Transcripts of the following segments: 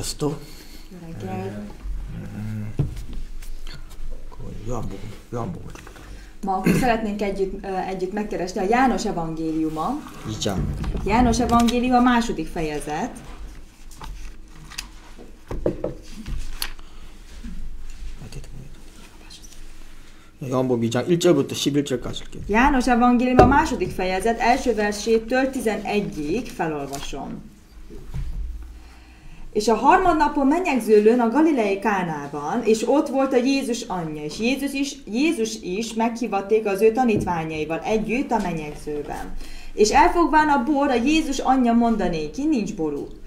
Apostol. 요한복음. Ma akkor szeretnénk együtt megkeresni a János evangéliuma. 2장. János evangélium a második fejezet. 요한복음 2장 1절부터 11절까지 읽게요. János evangélium a második fejezet első versétől 11-ig felolvasom. És a harmadnapon menyegzőlőn a galileai Kánában, és ott volt a Jézus anyja, és Jézus is meghívatték az ő tanítványaival együtt a menyegzőben. És elfogván a bor, a Jézus anyja mondanéki, nincs boruk.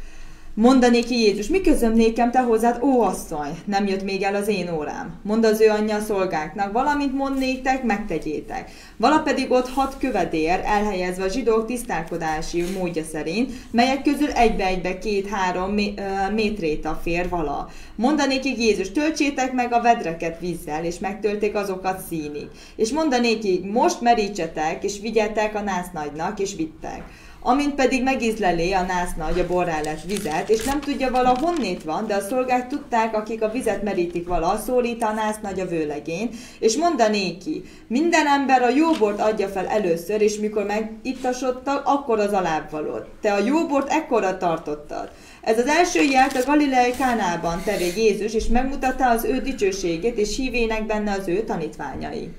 Mondanéki Jézus, mi közöm nékem te hozzád, ó asszony, nem jött még el az én órám. Mondd az ő anyja a szolgáknak, valamint mond néktek, megtegyétek. Vala pedig ott 6 kövedér, elhelyezve a zsidók tisztálkodási módja szerint, melyek közül egybe-egybe 2-3 métréta fér vala. Mondanékig Jézus, töltsétek meg a vedreket vízzel, és megtölték azokat színig. És mondanékig, most merítsetek, és vigyetek a násznagynak, és vittek. Amint pedig megízlelé a násznagy a borrá lett vizet, és nem tudja vala honnét van, de a szolgák tudták, akik a vizet merítik vala, szólít a násznagy a vőlegén, és mondanéki, minden ember a jó bort adja fel először, és mikor megittasodtak, akkor az alábbvalót. Te a jó bort ekkora tartottad. Ez az első jelt a galileai Kánában tevé Jézus, és megmutatta az ő dicsőségét, és hívének benne az ő tanítványai.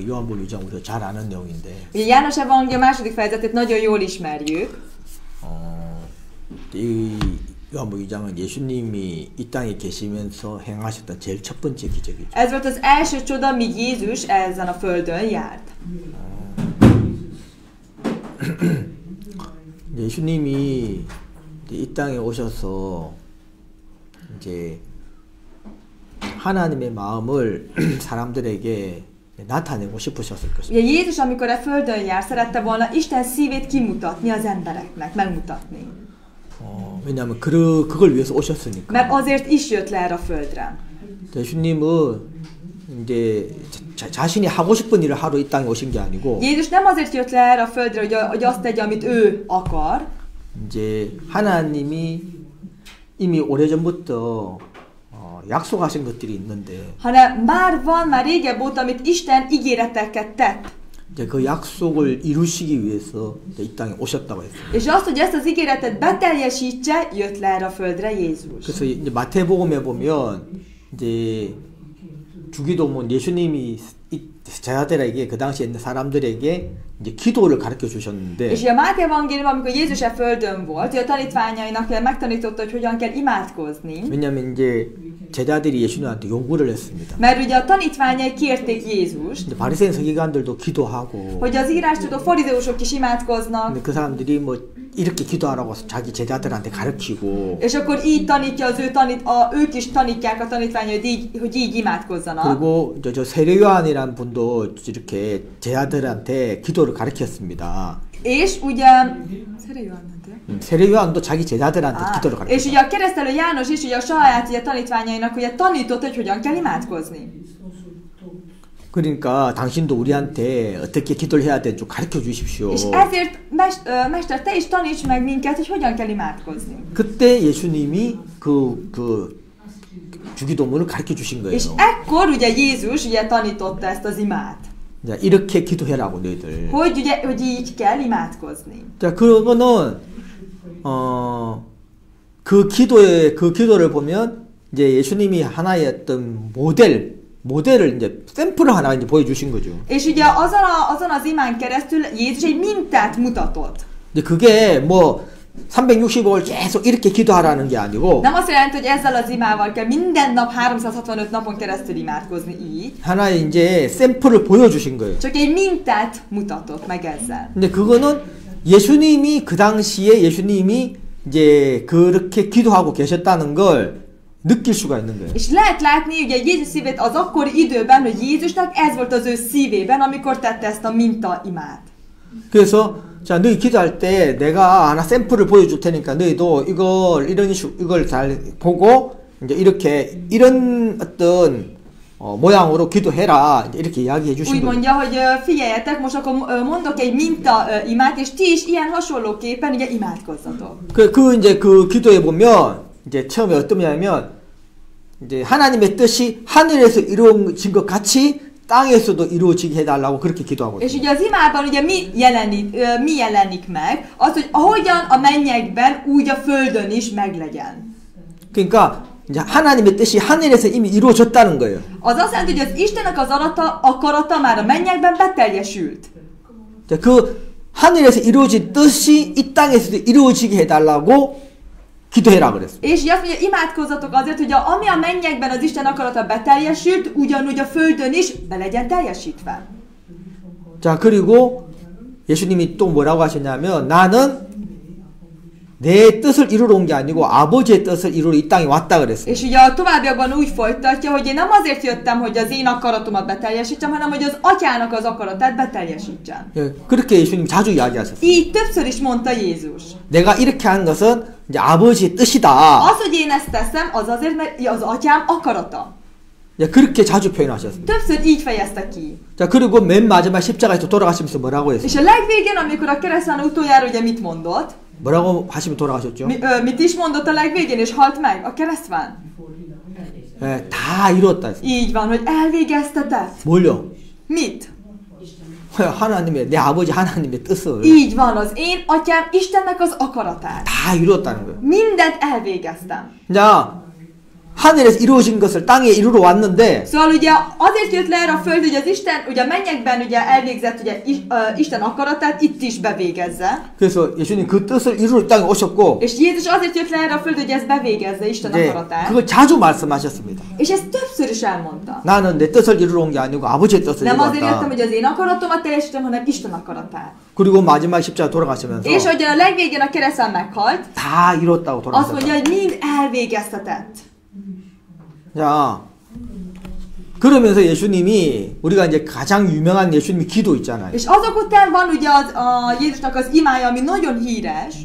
요한복음 2장 우리가 잘 아는 내용인데. János evangélium második fejezetét nagyon jól ismerjük. 이 요한복음 2장은 예수님이 이 땅에 계시면서 행하셨던 제일 첫 번째 기적이죠. Ez volt az első csoda, míg Jézus ezen a földön járt. 예수님이 이 땅에 오셔서 이제 하나님의 마음을 사람들에게 나타내고 싶으셨을 것입니다. Ugye Jézus, amikor a földön jár, szerette volna Isten szívét kimutatni az embereknek, megmutatni. 왜냐하면 그걸 위해서 오셨으니까. Mert azért is jött le erre a földre. 예수님은 이제 자신이 하고 싶은 일을 하러 이 땅에 오신 게 아니고. Jézus nem azért jött le erre a földre, hogy azt tegye, amit ő akar. 이제 하나님이 이미 오래전부터 약속하신 것들이 있는데. hanem már régebb óta, amit Isten ígéreteket tett. 이제 그 약속을 이루시기 위해서 이 땅에 오셨다고 했어요. És azt, hogy ezt az ígéretet beteljesítse, jött le erre a földre Jézus. 그래서 이제 마태복음에 보면 이제 주기도문 예수님이 제자들에게 그 당시에 있는 사람들에게 이제 기도를 가르쳐 주셨는데. És a Máté evangélium, amikor Jézus a földön volt, a tanítványainak megtanította, hogy hogyan kell imádkozni. 왜냐면 이제 제자들이 예수님한테 요구를 했습니다. Mert ugye a tanítványai kérték Jézust, 바리새인 서기관들도 기도하고. hogy az írástudó farizeusok is imádkoznak. 근데 그 사람들이 뭐 이렇게 기도하라고 자기 제자들한테 가르치고. És akkor így tanítja az ők is tanítják a tanítványai, hogy így imádkozzanak. 그리고 저 세례 요한이라는 분도 이렇게 제자들한테 기도를 가르쳤습니다. És ugye 세례 요한도 자기 제자들한테 기도를 가르쳤어요. És ugye a keresztelő János is ugye a saját ugye, tanítványainak ugye tanított, hogy hogyan kell imádkozni. 그러니까 당신도 우리한테 어떻게 기도를 해야 되는지 좀 가르쳐 주십시오. És ezért mester, te is taníts meg minket, hogy hogyan kell imádkozni. 그때 예수님이 그 주기도문을 가르쳐 주신 거예요. És ekkor ugye Jézus ugye tanította ezt az imát. 자, 이렇게 기도해라고 너희들. Hogy így kell imádkozni. 자, 그거는 그 기도를 보면 이제 예수님이 하나의 어떤 모델을 이제 샘플을 하나 이제 보여주신 거죠. És ugye azon az imán keresztül Jézus egy mintát mutatott. 근데 그게 뭐 365일 계속 이렇게 기도하라는 게 아니고. Nem azt jelenti, hogy ezzel az imával kell minden nap 365 napon keresztül imádkozni így. 하나의 이제 샘플을 보여주신 거예요. Csak egy mintát mutatott meg ezzel. 근데 그거는 예수님이 그 당시에 예수님이 이제 그렇게 기도하고 계셨다는 걸 느낄 수가 있는 거예요. És lehet látni ugye Jézus szívét az akkori időben, hogy Jézusnak ez volt az ő szívében, amikor tette ezt a minta imát. 그래서 자, 너희 기도할 때 내가 하나 샘플을 보여줄 테니까 너희도 이걸 잘 보고 이제 이렇게 이런 어떤 모양으로 기도해라. 이제 이렇게 이야기해 주신 Úgy 거예요. mondja, hogy figyeljetek, most akkor mondok egy minta imát, és ti is ilyen hasonlóképpen ugye imádkozzatok. 이제 그 기도에 보면 이제 처음에 어떤 뭐냐면 이제 하나님의 뜻이 하늘에서 이루어진 것 같이 땅에서도 이루어지게 해달라고 그렇게 기도하고 És 있어요. ugye az imában ugye mi jelenik meg? Az, hogy ahogyan a mennyekben, úgy a földön is meglegyen. 그러니까 이제 하나님의 뜻이 하늘에서 이미 이루어졌다는 거예요. Az azt jelenti, hogy az Istennek az akarata már a mennyekben beteljesült. 그 하늘에서 이루어진 뜻이 이 땅에서도 이루어지게 해달라고 기도해라 그랬어요. És azt mondja, imádkozzatok azért, hogy ami a mennyekben az Isten akarata beteljesült, ugyanúgy a földön is be legyen teljesítve. 자, 그리고 예수님이 또 뭐라고 하셨냐면 나는 내 뜻을 이루러 온 게 아니고 아버지의 뜻을 이루러 이 땅에 왔다 그랬어요. És ugye a továbbiakban úgy folytatja, hogy én nem azért jöttem, hogy az én akaratomat beteljesítsem, hanem hogy az atyának az akaratát beteljesítsem. 예, 그렇게 예수님이 자주 이야기하셨어요. Így többször is mondta Jézus. 내가 이렇게 하는 것은 이제 아버지의 뜻이다. Az, hogy én ezt teszem, az azért, mert az atyám akarata. 예, 그렇게 자주 표현하셨어요. Többször így fejezte ki. 자, 그리고 맨 마지막 십자가에서 돌아가시면서 뭐라고 했어요? És a legvégén, amikor a kereszten utoljára ugye mit mondott? 뭐라고 하시면 돌아가셨죠? Mit is mondott a legvégén, és halt meg? A keresztván? 예, 다 이뤘다 했어요. Így van, hogy elvégeztetett. 뭘요? Mit? 하나님의 내 아버지 하나님의 뜻을 Így van, az én atyám Istennek az akaratát. 다 이뤘다는 거예요. Mindent elvégeztem. 자, 하늘에서 이루어진 것을 땅에 이루러 왔는데 Szóval ugye azért jött le erre a föld, hogy az Isten, ugye a mennyekben ugye elvégzett ugye Isten akaratát itt is bevégezze. 그래서 예수님 그 뜻을 이루러 이 땅에 오셨고 És Jézus azért jött le erre a föld, hogy ezt bevégezze Isten 이제 akaratát. 그걸 자주 말씀하셨습니다. És ezt többször is elmondta. 나는 내 뜻을 이루러 온 게 아니고 아버지의 뜻을 Nem 이루러 azért jöttem, 왔다. hogy az én akaratomat teljesítem, hanem Isten akaratát. 그리고 마지막 십자가 돌아가시면서 És hogy a legvégén a kereszten meghalt, 다 이뤘다고 azt mondja, 돌아가셨다. hogy mind elvégeztetett. 자, 그러면서 예수님이 우리가 이제 가장 유명한 예수님의 기도 있잖아요. És azok után van ugye a Jézusnak az imája, ami nagyon híres.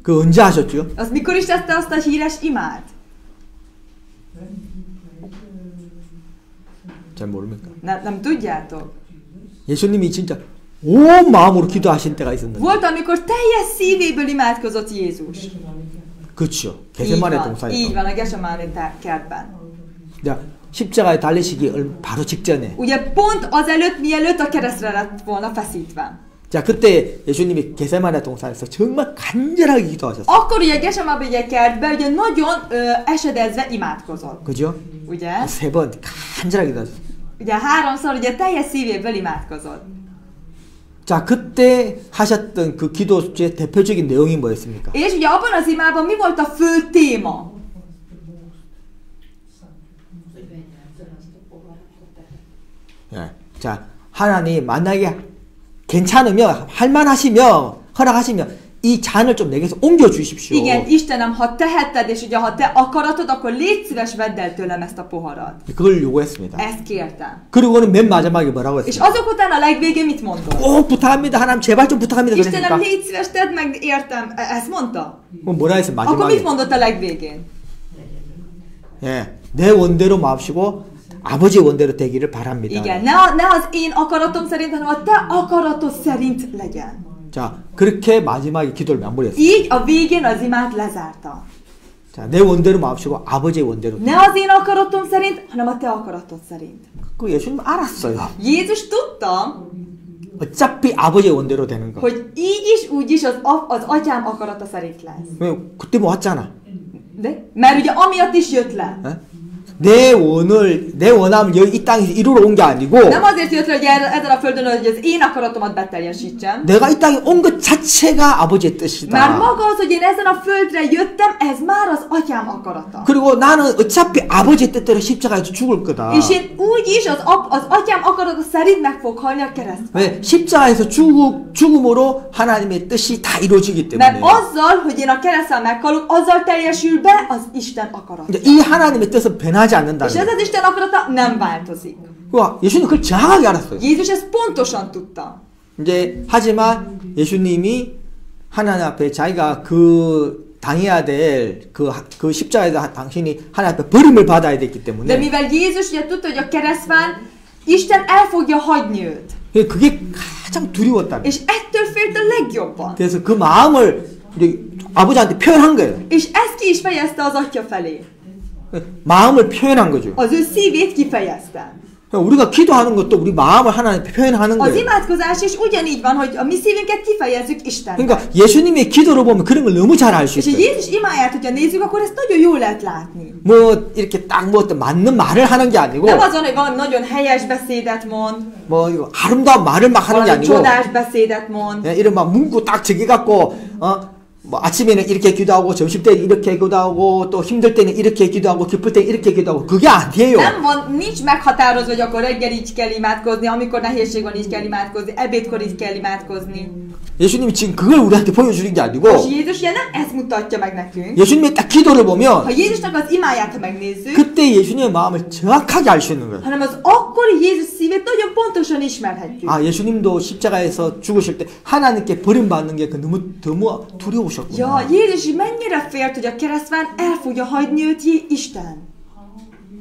그 언제 하셨죠? Az mikor is tette azt a híres imát? 잘 모릅니까? Nem tudjátok? 예수님이 진짜 온 마음으로 기도하신 때가 있었는데. Volt, amikor teljes szívéből imádkozott Jézus. 그렇죠. Így 게세마네 van, így 동산에서. van a Getsemáné kertben. 십자가에 달리시기 바로 직전에. Ugye pont azelőtt, mielőtt a keresztre lett volna feszítve. 자, 그때 예수님이 게세마네 동산에서 정말 간절하게 기도하셨어요. Akkor ugye Getsemáné kertben ugye nagyon esedezve imádkozott. 그죠? Ugye? 세 번 간절하게 기도하셨어요. Ugye háromszor ugye teljes szívéből imádkozott. 자, 그때 하셨던 그 기도의 대표적인 내용이 뭐였습니까? És ugye abban az imában mi volt a fő téma? 예. 자, 하나님 만약에 괜찮으면 할만하시면 허락하시면 이 잔을 좀 내게서 옮겨 주십시오. Igen, Istenem, ha teheted, és ugye ha te akaratod, akkor légy szíves, vedd el tőlem ezt a poharat. 그걸 요구했습니다. Ezt kértem. 그리고는 맨 마지막에 뭐라고 És 했습니까? azok után a legvégén mit mondott? 꼭 부탁합니다. 하나님 제발 좀 부탁합니다. Istenem, 그랬습니까? légy szíves, tedd meg, értem. Ezt mondta? 그럼 뭐라 했어요? Akkor mit 마지막에? mondott a legvégén? 예. 내 원대로 마옵시고 아버지의 원대로 되기를 바랍니다. Igen, ne az én akaratom szerint, hanem a te akaratod szerint legyen. 자, 그렇게 마지막에 기도를 마무리했어요. Így a végén az imát lezárta. 자, 내 원대로 마옵시고 아버지의 원대로. Ne az én akaratom szerint, hanem a te akaratod szerint. 그 예수님 알았어요. Jézus tudta, 어차피 아버지의 원대로 되는 거. hogy így is, úgy is az atyám akarata szerint lesz. 왜 그때 뭐 왔잖아. De? Mert ugye amiatt is jött le. 에? 내 원함을 여기 이 땅에서 이루러 온 게 아니고 Nem azért jött le, hogy ezen a földön, hogy az én akaratomat beteljesítsem. 내가 이 땅에 온 것 자체가 아버지의 뜻이다. Már maga az, hogy én ezen a földre jöttem, ez már az atyám akarata. 그리고 나는 어차피 아버지의 뜻대로 십자가에서 죽을 거다. És én úgy is az atyám akarata szerint meg fog halni a keresztben. 왜? 십자가에서 죽음으로 하나님의 뜻이 다 이루어지기 때문에. Mert azzal, hogy én a kereszten meghalok, azzal teljesül be az Isten akarata. 이 하나님의 뜻은 변하지 않는다는 És ez 거예요. az Isten akarata nem változik. 예수님 그걸 정확하게 알았어요. Jézus ezt pontosan tudta. 이제 하지만 예수님이 하나님 앞에 자기가 그 당해야 될 그 십자가에서 당신이 하나님 앞에 버림을 받아야 됐기 De 때문에 mivel Jézus ugye tudta, hogy a keresztfán Isten el fogja hagyni őt. 그게 가장 두려웠다는 És ettől félt a legjobban. 그래서 그 마음을 우리 아버지한테 표현한 거예요. És ezt ki is fejezte az atya felé. 마음을 표현한 거죠. Az ő szívét kifejezte. 우리가 기도하는 것도 우리 마음을 하나님께 표현하는 Az 거예요. imádkozás is ugyanígy van, hogy a mi szívünket kifejezzük Istennek. 그러니까 예수님의 기도를 보면 그런 걸 너무 잘 알 수 És hogy 있어요. Jézus imáját, hogyha nézzük, akkor ezt nagyon jól lehet látni. 뭐 이렇게 딱 뭐 어떤 맞는 말을 하는 게 아니고 Nem azon, hogy valami nagyon helyes beszédet mond, 뭐 이거 아름다운 말을 막 하는 게 valami 아니고 csodás beszédet mond, 예, 이런 막 문구 딱 저기 갖고 뭐 아침에는 이렇게 기도하고 점심 때는 이렇게 기도하고 또 힘들 때는 이렇게 기도하고 기쁠 때는 이렇게 기도하고 그게 아니에요. nem van, nincs meghatározva, hogy akkor reggel így kell imádkozni, amikor nehézség van, így kell imádkozni, ebédkor így kell imádkozni. 예수님이 지금 그걸 우리한테 보여주는 게 És 아니고 Jézus ugye nem ezt mutatja meg nekünk. 예수님의 딱 기도를 Ha 보면 Jézusnak az imáját, ha megnézzük, 그때 예수님의 마음을 정확하게 알 수 있는 거예요. hanem az akkori Jézus szívét nagyon pontosan ismerhetjük. 아 예수님도 십자가에서 죽으실 때 하나님께 버림받는 게 너무 두려우셨구나. Ja, Jézus mennyire félt, hogy a keresztfán el fogja hagyni őt Isten.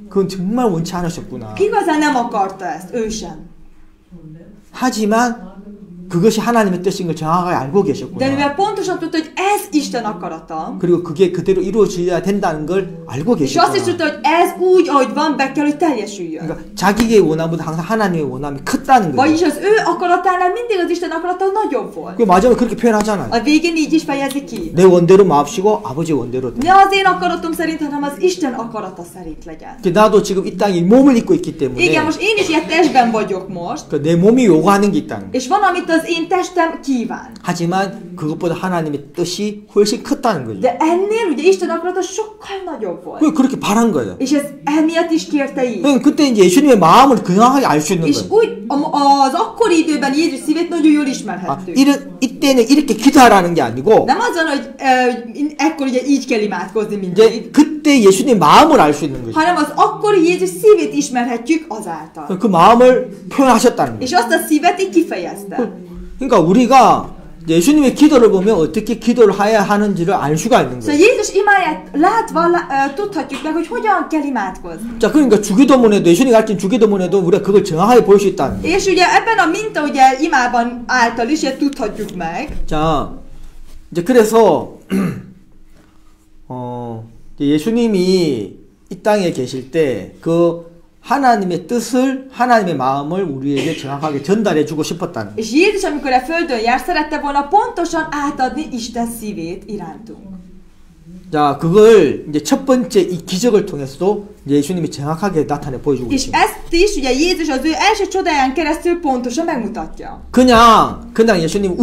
그건 정말 원치 않으셨구나. Igazán nem akarta ezt, ő sem. 하지만 그것이 하나님의 뜻인 걸 정확하게 알고 De 계셨구나. mivel pontosan tudta, hogy ez Isten akarata, 그리고 그게 그대로 이루어져야 된다는 걸 알고 és azt is 계셨구나. tudta, hogy ez úgy, ahogy van, be kell, hogy teljesüljön. 그러니까 자기의 원함보다 항상 하나님의 원함이 컸다는 거예요. Vagyis az ő akaratánál mindig az Isten akarata nagyobb volt. 그 마지막에 그렇게 표현하잖아요. A végén így is fejezi ki. 내 원대로 마옵시고 아버지 원대로. Ne az én akaratom szerint, hanem az Isten akarata szerint legyen. 나도 지금 이 땅에 몸을 입고 있기 때문에 Igen, most én is ilyen testben vagyok most, 내 몸이 요구하는 게 있다는 거예요. és van, amit az én testem kíván. 하지만 그것보다 하나님의 뜻이 훨씬 컸다는 거죠. De ennél ugye Isten akarata sokkal nagyobb volt. 그렇게 바란 거예요. És ez emiatt is kérte így. 그때 이제 예수님의 마음을 정확하게 알 수 있는 És 거예요. úgy az akkori időben Jézus szívét nagyon jól 아, ismerhettük. 이때는 이렇게 기도하라는 게 아니고 Nem azon, hogy ekkor ugye így kell imádkozni mindig, 이제 그때 예수님의 마음을 알 수 있는 거죠. hanem az akkori Jézus szívét ismerhetjük azáltal. 그 마음을 표현하셨다는 거예요. És azt a szívet így kifejezte. 그러니까 우리가 예수님의 기도를 보면 어떻게 기도를 해야 하는지를 알 수가 있는 Szóval 거예요. Jézus imáját látva tudhatjuk meg, hogy hogyan kell imádkozni. 자, 그러니까 주기도문에도 예수님이 가르친 주기도문에도 우리가 그걸 정확하게 볼 수 있다는 거예요. És ugye ebben a minta ugye imában által is ugye tudhatjuk meg. 자, 이제 그래서 예수님이 이 땅에 계실 때 그 하나님의 뜻을 하나님의 마음을 우리에게 정확하게 전달해 주고 싶었다는 거예요. És Jézus, amikor a földön jár, szerette volna pontosan átadni Isten szívét irántunk. 자, 그걸 이제 첫 번째 이 기적을 통해서도 예수님이 정확하게 나타내 보여주고 És 있습니다. ezt is ugye Jézus az ő első csodáján keresztül pontosan megmutatja. 그냥 예수님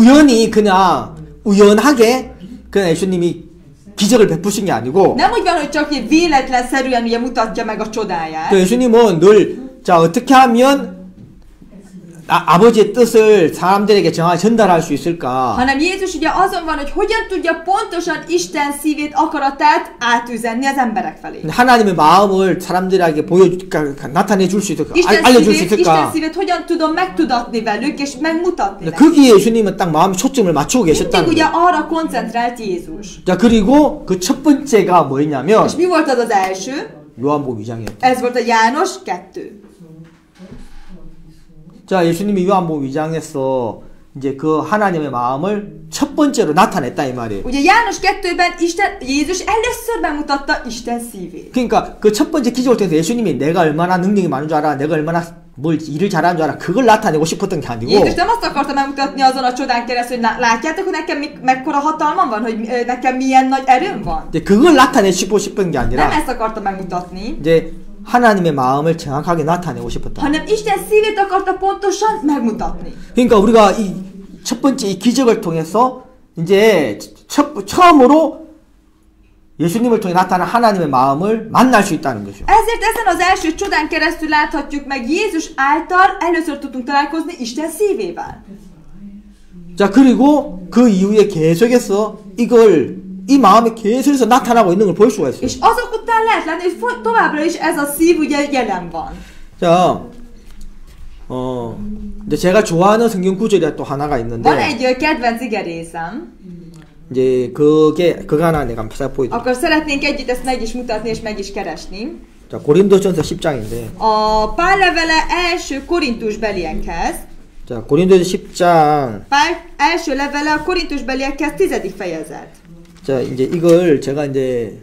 우연하게 그냥 예수님이 기적을 베푸신 게 아니고 Nem úgy van, hogy csak így véletlenszerűen ugye mutatja meg a csodáját. 또 예수님은 늘 자 어떻게 하면 아버지의 뜻을 사람들에게 정확히 전달할 수 있을까? Hanem Jézus ugye azon van, hogy hogyan tudja pontosan Isten szívét, akaratát átüzenni az emberek felé. 하나님의 마음을 사람들에게 나타내 줄 수 있을까? 알려줄 수 Isten 있을까? szívét hogyan tudom megtudatni velük és megmutatni nekik. 거기에 예수님은 딱 마음의 초점을 맞추고 Mindig 계셨다는 ugye 거예요. arra koncentrált Jézus. 자 그리고 그 첫 번째가 뭐였냐면 És mi volt az az első? 요한복음 2장이었죠. Ez volt a János 2. 자 예수님이 요한복음 2장에서 이제 그 하나님의 마음을 첫 번째로 나타냈다 이 말이에요. Ugye János 2-ben Jézus először bemutatta Isten szívét. 그러니까 그 첫 번째 기적을 통해서 예수님이 내가 얼마나 능력이 많은 줄 알아, 내가 얼마나 뭘 일을 잘하는 줄 알아, 그걸 나타내고 싶었던 게 아니고 Jézus nem azt akarta megmutatni azon a csodán keresztül, hogy látjátok, hogy nekem mekkora hatalmam van, hogy nekem milyen nagy erőm van. 이제 그걸 나타내고 싶은 게 Nem 아니라 ezt akarta megmutatni, 이제 하나님의 마음을 정확하게 나타내고 싶었다. hanem Isten szívét akarta pontosan megmutatni. 그러니까 우리가 이 첫 번째 이 기적을 통해서 이제 처음으로 예수님을 통해 나타난 하나님의 마음을 만날 수 있다는 거죠. Ezért ezen az első csodán keresztül láthatjuk meg, Jézus által először tudtunk találkozni Isten szívével. 자 그리고 그 이후에 계속해서 이 마음이 계속해서 나타나고 있는 걸 볼 수가 있어요. És azok után lehet látni, hogy továbbra is ez a szív ugye jelen van. 자, 이제 제가 좋아하는 성경 구절이 또 하나가 Van 있는데, egy kedvenc igerészem, 이제 그거 하나 내가 한번 보여드릴게요. Akkor szeretnénk együtt ezt meg is mutatni és meg is keresni. 자, 고린도전서 10장인데. A Pál levele első Korintusbeliekhez. 자, 고린도전서 10장. Pál első levele a Korintusbeliekhez 10. fejezet. 자, 이제 이걸 제가 이제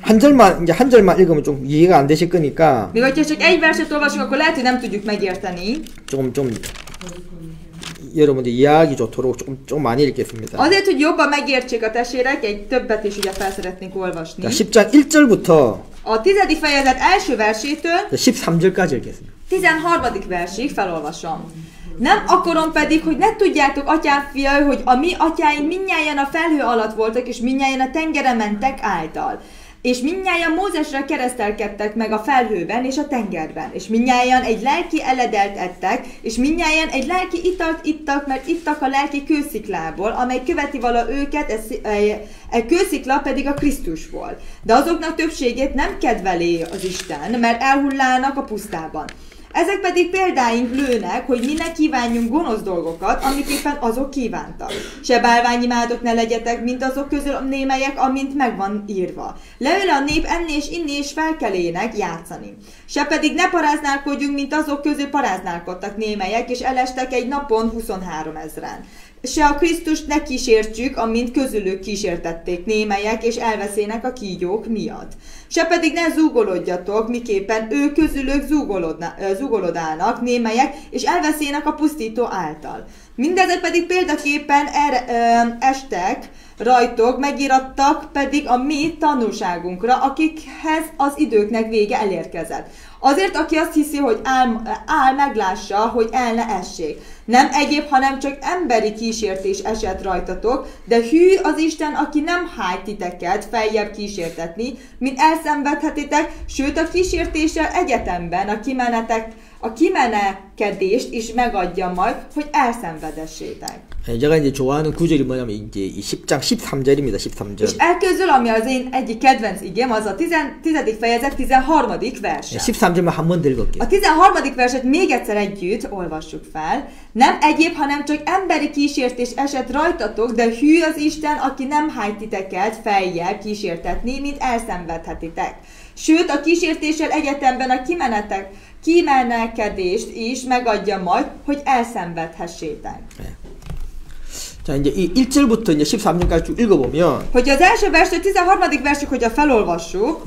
한 절만 읽으면 좀 이해가 안 되실 거니까. Még hogyha csak egy verset olvasunk, akkor lehet, hogy nem tudjuk megérteni. 좀 여러분들 이해하기 좋도록 좀 많이 읽겠습니다. Azért, hogy jobban megértsék a testvérek, egy többet is ugye fel szeretnénk olvasni. 자, 10장 1절부터 A 10. fejezet első versétől 13절까지 읽겠습니다. 13. versig felolvasom. Nem akarom pedig, hogy ne tudjátok, atyám fiai, hogy a mi atyáink mindnyájan a felhő alatt voltak, és mindnyájan a tengeren mentek által. És mindnyájan Mózesre keresztelkedtek meg a felhőben és a tengerben. És mindnyájan egy lelki eledelt ettek, és mindnyájan egy lelki italt ittak, mert ittak a lelki kősziklából, amely követi vala őket, kőszikla pedig a Krisztus volt. De azoknak többségét nem kedveli az Isten, mert elhullának a pusztában. Ezek pedig példáink lőnek, hogy mi ne kívánjunk gonosz dolgokat, amiképpen azok kívántak. Se bálványimádok ne legyetek, mint azok közül a némelyek, amint megvan írva. Leül a nép enni és inni és felkelének játszani. Se pedig ne paráználkodjunk, mint azok közül paráználkodtak némelyek, és elestek egy napon 23 000-en. Se a Krisztust ne kísértsük, amint közülük kísértették némelyek, és elveszének a kígyók miatt. Se pedig ne zúgolodjatok, miképpen ők közülük zúgolodálnak némelyek, és elveszének a pusztító által. Mindezek pedig példaképpen estek rajtok, megírattak pedig a mi tanúságunkra, akikhez az időknek vége elérkezett. Azért, aki azt hiszi, hogy áll meglássa, hogy el ne essék. Nem egyéb, hanem csak emberi kísértés esett rajtatok, de hű az Isten, aki nem hájt titeket feljebb kísértetni, mint elszenvedhetitek, sőt a kísértéssel egyetemben a kimenekedést is megadja majd, hogy elszenvedessétek. 제가 이제 좋아하는 구절이 뭐냐면 이제 이 10장 13절입니다. 13절. És elközül, ami az én egyik kedvenc igém, az a 10. fejezet 13. verse. 13절만 한 번 더 읽을게요. A 13. verset még egyszer együtt olvassuk fel. Nem egyéb, hanem csak emberi kísértés esett rajtatok, de hű az Isten, aki nem hájt titeket feljebb kísértetni, mint elszenvedhetitek. Sőt, a kísértéssel egyetemben a kimenekedést is megadja majd, hogy elszenvedhessétek. 자, 이제 이 1절부터 이제 13절까지 쭉 읽어보면, hogy az első versről 13. versig, hogyha felolvassuk,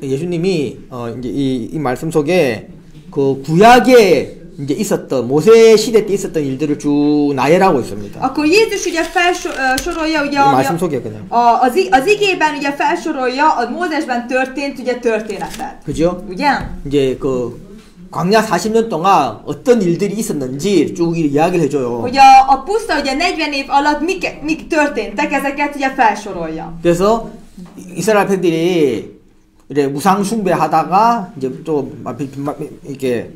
예수님이 이제 이 말씀 속에 그 구약에 이제 있었던 모세 시대 때 있었던 일들을 쭉 나열하고 있습니다. akkor Jézus ugye felsorolja ugye 말씀 속에 그냥. az igében ugye felsorolja a Mózesben történt ugye történetet. 그죠? ugye? 이제 그 광야 40년 동안 어떤 일들이 있었는지 쭉 이야기를 해줘요. hogy a puszta ugye 40 év alatt mik történtek, ezeket ugye felsorolja. 그래서 이스라엘 팬들이 이제 우상 숭배하다가 이제 또 이렇게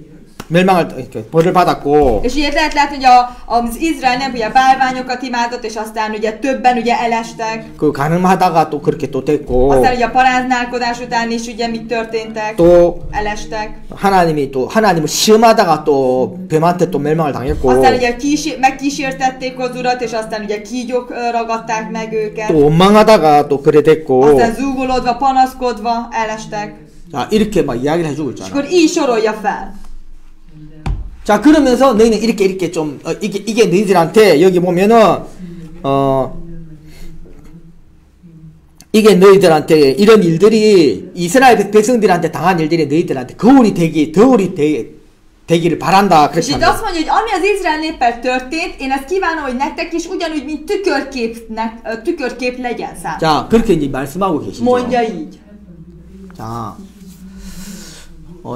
멸망을 이렇게 벌을 받았고. És ugye lehet látni, hogy az Izrael nem ugye bálványokat imádott, és aztán ugye többen ugye elestek. 그 가늠하다가 또 그렇게 또 됐고. aztán ugye a paráználkodás után is ugye mik történtek. 또 elestek. 하나님을 시험하다가 또 뱀한테 또 멸망을 당했고. aztán ugye megkísértették az Urat, és aztán ugye kígyók ragadták meg őket. 또 원망하다가 또 그래 됐고. aztán zúgolódva, panaszkodva elestek. 자, 이렇게 막 이야기를 해주고 있잖아. és akkor így sorolja fel. 자, 그러면서 너희는 이렇게 좀 이게 너희들한테 여기 보면은 이게 너희들한테 이런 일들이 이스라엘 백성들한테 당한 일들이 너희들한테 거울이 되기를 바란다. És itt azt mondja, hogy ami az Izrael néppel történt, én ezt kívánom, hogy nektek is ugyanúgy, mint tükörkép legyen számomra. 자, 그렇게 이제 말씀하고 계시죠. mondja így. 자,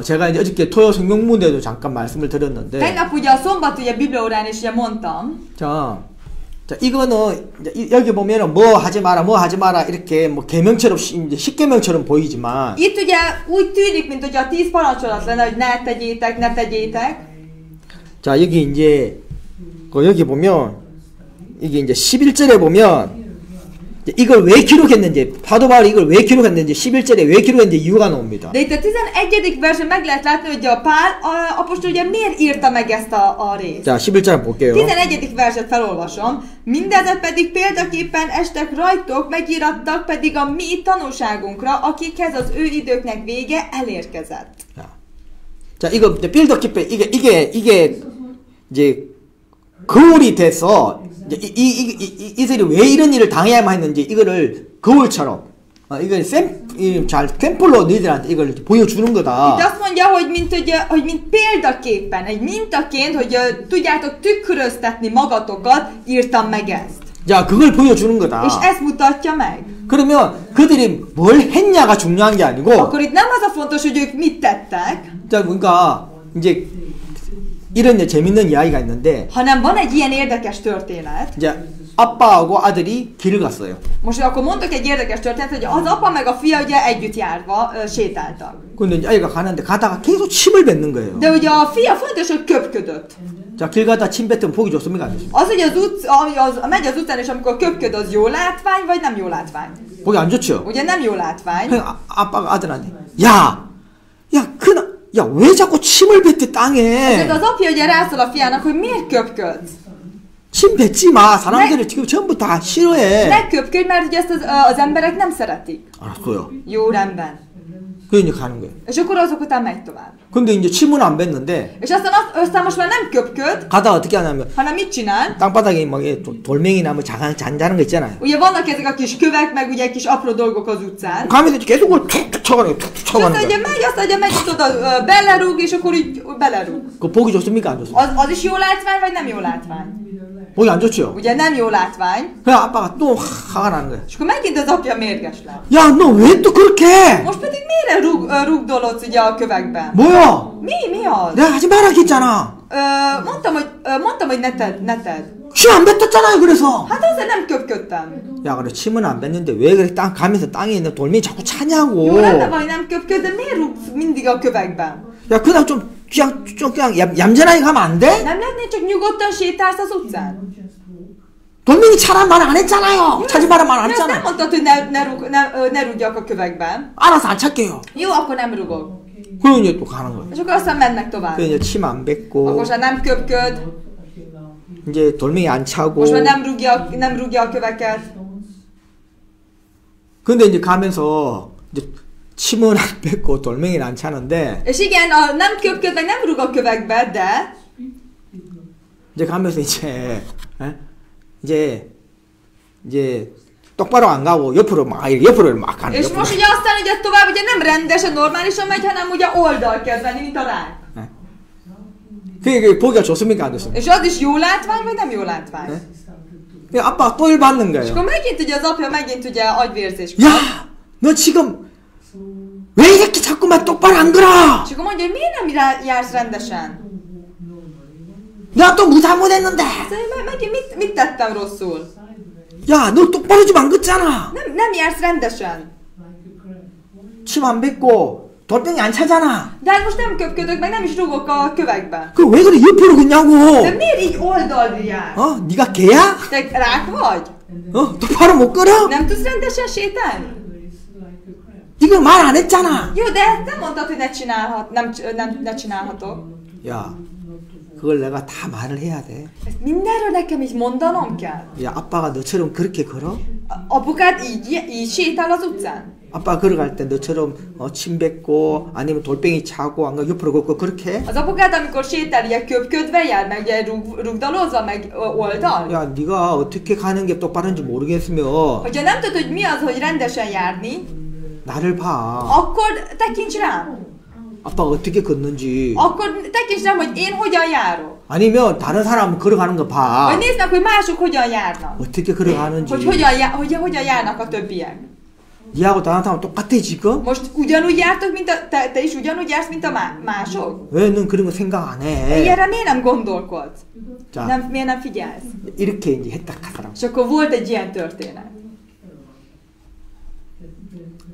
제가 이제 어저께 토요 성경문에도 잠깐 말씀을 드렸는데. tegnap ugye a szombat ugye bibliaórán is ugye mondtam. 자, 이거는 이제 여기 보면은 뭐 하지 마라 이렇게 뭐 계명처럼 이제 10계명처럼 보이지만. itt ugye úgy tűnik, mint hogy a 10 parancsolat lenne, hogy ne tegyétek. 자, 여기 이제 여기 보면 이게 이제 11절에 보면 이걸 왜 기록했는지, 사도 바울이 이걸 왜 기록했는지, 11절에 왜 기록했는지 이유가 나옵니다. De itt a 11. versen meg lehet látni, hogy a Pál apostol ugye miért írta meg ezt a részt. 자, 11절 볼게요. 11. verset felolvasom. Mindezet pedig példaképpen estek rajtok, megírattak pedig a mi tanúságunkra, akikhez az ő időknek vége elérkezett. 자, 이거 빌더키페 이게 이제 거울이 돼서 이들이 왜 이런 일을 당해야만 했는지 이거를 거울처럼 이걸 샘플로 너희들한테 이걸 보여주는 Itt 거다. azt mondja, hogy mint példaképpen, egy mintaként, hogy tudjátok tükröztetni magatokat, írtam meg ezt. 자, 그걸 보여주는 거다. És ezt mutatja meg. 그러면 그들이 뭘 했냐가 중요한 게 아니고, Akkor itt nem az a fontos, hogy ők mit tettek, 자, 그러니까 이제 이런 이제 재밌는 이야기가 있는데, hanem van egy ilyen érdekes történet. 이제 아빠하고 아들이 길을 갔어요. Most akkor mondok egy érdekes történet, hogy az apa meg a fia ugye együtt járva sétáltak. 근데 이제 아이가 가는데 가다가 계속 침을 뱉는 거예요. De ugye a fia fontos, hogy köpködött. 자, 길 가다 침 뱉으면 보기 좋습니까? 안 좋습니까? Az, hogy megy az utcán, és amikor köpköd, az jó látvány, vagy nem jó látvány? 보기 안 좋죠? Ugye nem jó látvány. 그러니까 아빠가 아들한테 왜 자꾸 침을 뱉대 땅에? Ezért az apja ugye rászól a fiának, hogy miért köpködsz? 침 뱉지 마. 사람들이 지금 전부 다 싫어해. Ne köpködj, mert ugye ezt az emberek nem szeretik. 알았어요. Jó, rendben. 그래 이제 가는 거예요. És akkor azok után megy tovább. 근데 이제 침은 안 뱉는데 És aztán most már nem köpköd, 가다가 어떻게 하냐면 hanem mit csinál? 땅바닥에 막 돌멩이나 뭐 잔다는 거 있잖아요. Ugye vannak ezek a kis kövek, meg ugye kis apró dolgok az utcán. 가면서 계속 그걸 툭툭 쳐가는 거예요. 툭툭 És 쳐가는 aztán ugye 거예요. megy oda belerúg, és akkor így belerúg. 그거 보기 좋습니까? 안 좋습니까? Az is jó látvány, vagy nem jó látvány? 보기 안 좋죠? Ugye nem jó látvány. 그냥 아빠가 또 화가 나는 거예요. És akkor megint az apja mérges lett. 야, 너 왜 또 그렇게 해? Most pedig miért rugdolodsz ugye a kövekben? 뭐야? Mi az? 내가 하지 말라고 했잖아. Mondtam, hogy ne tedd. 침 안 뱉었잖아요, 그래서. Hát azért nem köpködtem. 야, 그래 침은 안 뱉는데 왜 그렇게 가면서 땅에 있는 돌멩이 자꾸 차냐고. Jó, rendben van, hogy nem köpköd, de miért rúgsz mindig a kövekben? 야, 그냥 그냥 얌전하게 가면 안 돼? Nem lehetne csak nyugodtan sétálsz az utcán? 돌멩이 차란 말 안 했잖아요. 차지 말란 말 안 De azt nem 했잖아요. mondtad, hogy ne rúgjak a kövekben. 알아서 안 찰게요. Jó, akkor nem rugok. 그럼 이제 또 가는 거예요. És akkor aztán mennek tovább. 그래서 이제 침 안 Akkor 뱉고 most már nem köpköd, 이제 돌멩이 안 차고. most már nem rúgja a köveket. 근데 이제 가면서 이제 침은 안 뱉고 돌멩이는 안 차는데 És igen, nem köpköd, meg nem rúg a kövekbe, de 이제 가면서 이제 똑바로 안 가고 옆으로 막 가는 és 거예요. most ugye aztán ugye tovább ugye nem rendesen, normálisan megy, hanem ugye oldal kezd venni, mint a rák. 그게 보기가 좋습니까? 안 좋습니까? És az is jó látvány, vagy nem jó látvány? 네? 아빠가 또 일 받는 És akkor 거예요. megint ugye az apja megint ugye agyvérzés. 야! 너 지금 왜 이렇게 자꾸만 똑바로 안 걸어? És akkor mondja, hogy miért nem jársz rendesen? 내가 또 뭐 잘못했는데? Szóval megint mit tettem rosszul? 야, 너 똑바로 좀 안 걷잖아. Nem jársz rendesen. 침 안 뱉고 돌덩이 안 차잖아. De hát most nem köpködök, meg nem is rugok a kövekbe. 그 왜 그래 옆으로 걷냐고? De miért így oldalra jársz? 네가 개야? Te rák vagy? 똑바로 못 걸어? Nem tudsz rendesen sétálni? 이거 말 안 했잖아. Jó, de ezt nem mondtad, hogy ne csinálhatok. 야, 그걸 내가 다 말을 해야 돼. Ezt mindenről nekem így mondanom kell? 야, 아빠가 너처럼 그렇게 걸어? Apukád így sétál az utcán? 아빠 걸어갈 때 너처럼 침 뱉고 아니면 돌덩이 차고 안 가 옆으로 걷고 그렇게 해? Az apukád, amikor sétál, ugye köpködve jár, meg ugye rugdalozva, meg oldal? 야, 네가 어떻게 가는 게 똑바른지 모르겠으면 Hogyha nem tudod, hogy mi az, hogy rendesen járni, 나를 봐. akkor tekints rám. 아빠가 어떻게 걷는지. Akkor tekints rám, hogy én hogyan járok. 아니면 다른 사람 걸어가는 거 봐. Vagy nézd meg, hogy mások hogyan járnak. 어떻게 걸어가는지. Hogy hogyan járnak a többiek. 니하고 다른 사람 똑같아 지금? Most ugyanúgy jártok, mint te is ugyanúgy jársz, mint a mások? 왜 넌 그런 거 생각 안 해? Ilyenre miért nem gondolkodsz? 자, Miért nem figyelsz? 이렇게 이제 했다 하더라고. És akkor volt egy ilyen történet.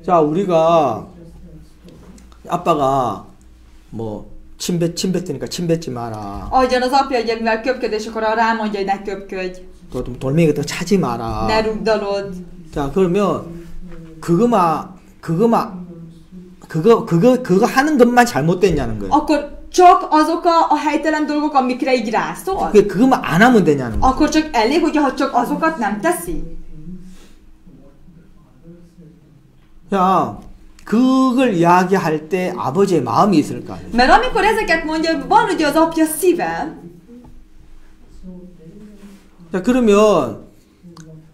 자, 우리가 아빠가 뭐 침 뱉으니까 침 뱉지 마라. Ahogyan az apja, ugye, mivel köpköd, és akkor rámondja, hogy ne köpködj, 또 돌멩이 같은 거 차지 마라. ne rugdalod. 자, 그러면 그거 하는 것만 잘못됐냐는 거예요. akkor csak azok a helytelen dolgok, amikre így rászól? 그것만 안 하면 되냐는 거예요. Akkor csak elég, hogyha csak azokat nem teszi? 자, 그걸 이야기할 때 아버지의 마음이 있을 거 아니에요. Mert amikor ezeket mondja, van ugye az apja szíve, 자, 그러면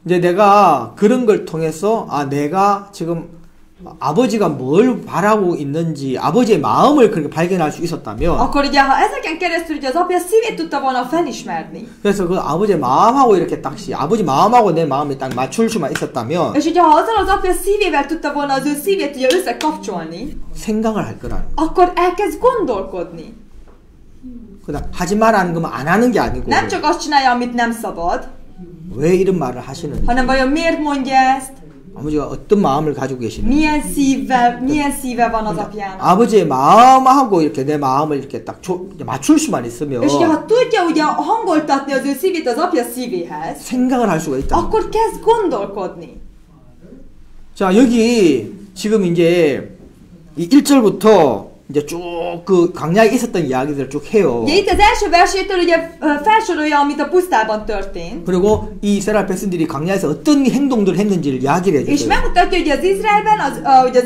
이제 내가 그런 걸 통해서 내가 지금 아버지가 뭘 바라고 있는지 아버지의 마음을 그렇게 발견할 수 있었다면 akkor ugye, ha ezeken keresztül ugye az apja szívét tudta volna felismerni, 그래서 그 아버지의 마음하고 이렇게 딱 아버지 마음하고 내 마음이 딱 맞출 수만 있었다면 és ugye, ha azzal az apja szívével tudta volna az ő szívét ugye összekapcsolni, 생각을 할 거라는 거예요. akkor elkezd gondolkodni. 그다음 하지 말라는 거면 안 하는 게 아니고 Nem csak azt csinálja, amit nem szabad, 왜 이런 말을 하시는지 hanem vajon miért mondja ezt, 아버지가 어떤 마음을 가지고 계시는지 milyen szíve van az apjának. 아버지의 마음하고 이렇게 내 마음을 이렇게 딱 맞출 수만 있으면 És ugye, ha tudja ugye hangoltatni az ő szívét az apja szívéhez, 생각을 할 수가 있다. akkor kezd gondolkodni. 자, 여기 지금 이제 이 1절부터 이제 쭉 그 광야에 있었던 이야기들을 쭉 해요. Ugye itt az első versétől ugye felsorolja, amit a pusztában történt. 그리고 이 이스라엘 백성들이 광야에서 어떤 행동들을 했는지를 이야기를 És 해주세요. megmutatja, hogy az Izraelben, ugye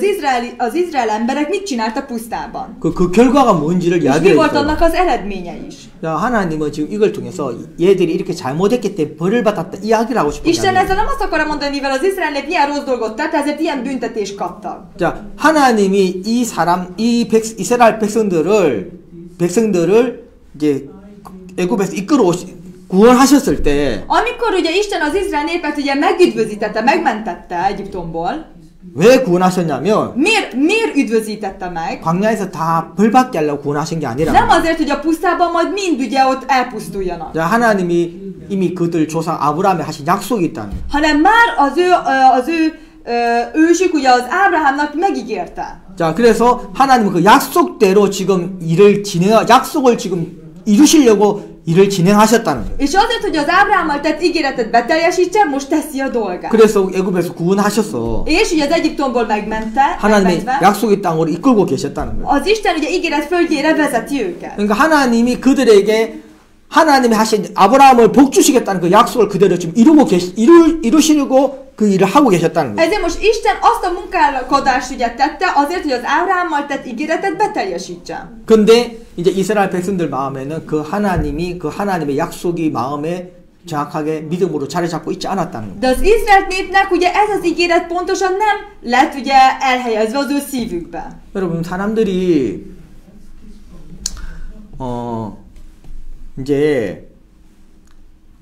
az Izrael emberek mit csinált a pusztában. 그 결과가 뭔지를 És mi 이야기를 volt 해주세요. annak az eredménye is. 자, 하나님은 지금 이걸 통해서 얘들이 이렇게 잘못했기 때문에 벌을 받았다 이야기를 하고 싶은 Isten 거예요. ezzel nem azt akar mondani, mivel az Izrael nép ilyen rossz dolgot tett, ezért ilyen büntetést kaptak. 자, 하나님이 이스라엘 백성들을 이제 애굽에서 구원하셨을 때 Amikor ugye Isten az Izrael népet ugye megüdvözítette, megmentette Egyiptomból, 왜 구원하셨냐면 miért üdvözítette meg? 광야에서 다 벌받게 하려고 구원하신 게 아니라 Nem azért, hogy a pusztában majd mind ugye ott elpusztuljanak, 자, 하나님이 이미 그들 조상 아브라함에 하신 약속이 있다는 거예요. hanem már az ő ősük ugye az Ábrahámnak megígérte. 자, 그래서 하나님은 그 약속대로 지금 약속을 지금 이루시려고 일을 진행하셨다는 거예요. És azért, hogy az Ábrahámmal tett ígéretet beteljesítse, most teszi a dolgát. 그래서 애굽에서 구원하셨어. És ugye az Egyiptomból megmentve, 하나님이 약속의 땅으로 이끌고 계셨다는 거예요. az Isten ugye ígéret földjére vezeti őket. 그러니까 하나님이 그들에게 하나님이 하신 아브라함을 복 주시겠다는 그 약속을 그대로 지금 이루시려고 그 일을 하고 계셨다는 거예요. Ezért most Isten azt a munkálkodást ugye tette azért, hogy az Ábrahámmal tett ígéretet beteljesítse. 근데 이제 이스라엘 백성들 마음에는 그 하나님의 약속이 마음에 정확하게 믿음으로 자리 잡고 있지 않았다는 거예요. De az Izrael népnek ugye ez az ígéret pontosan nem lett ugye elhelyezve az ő szívükbe. 여러분, 사람들이 이제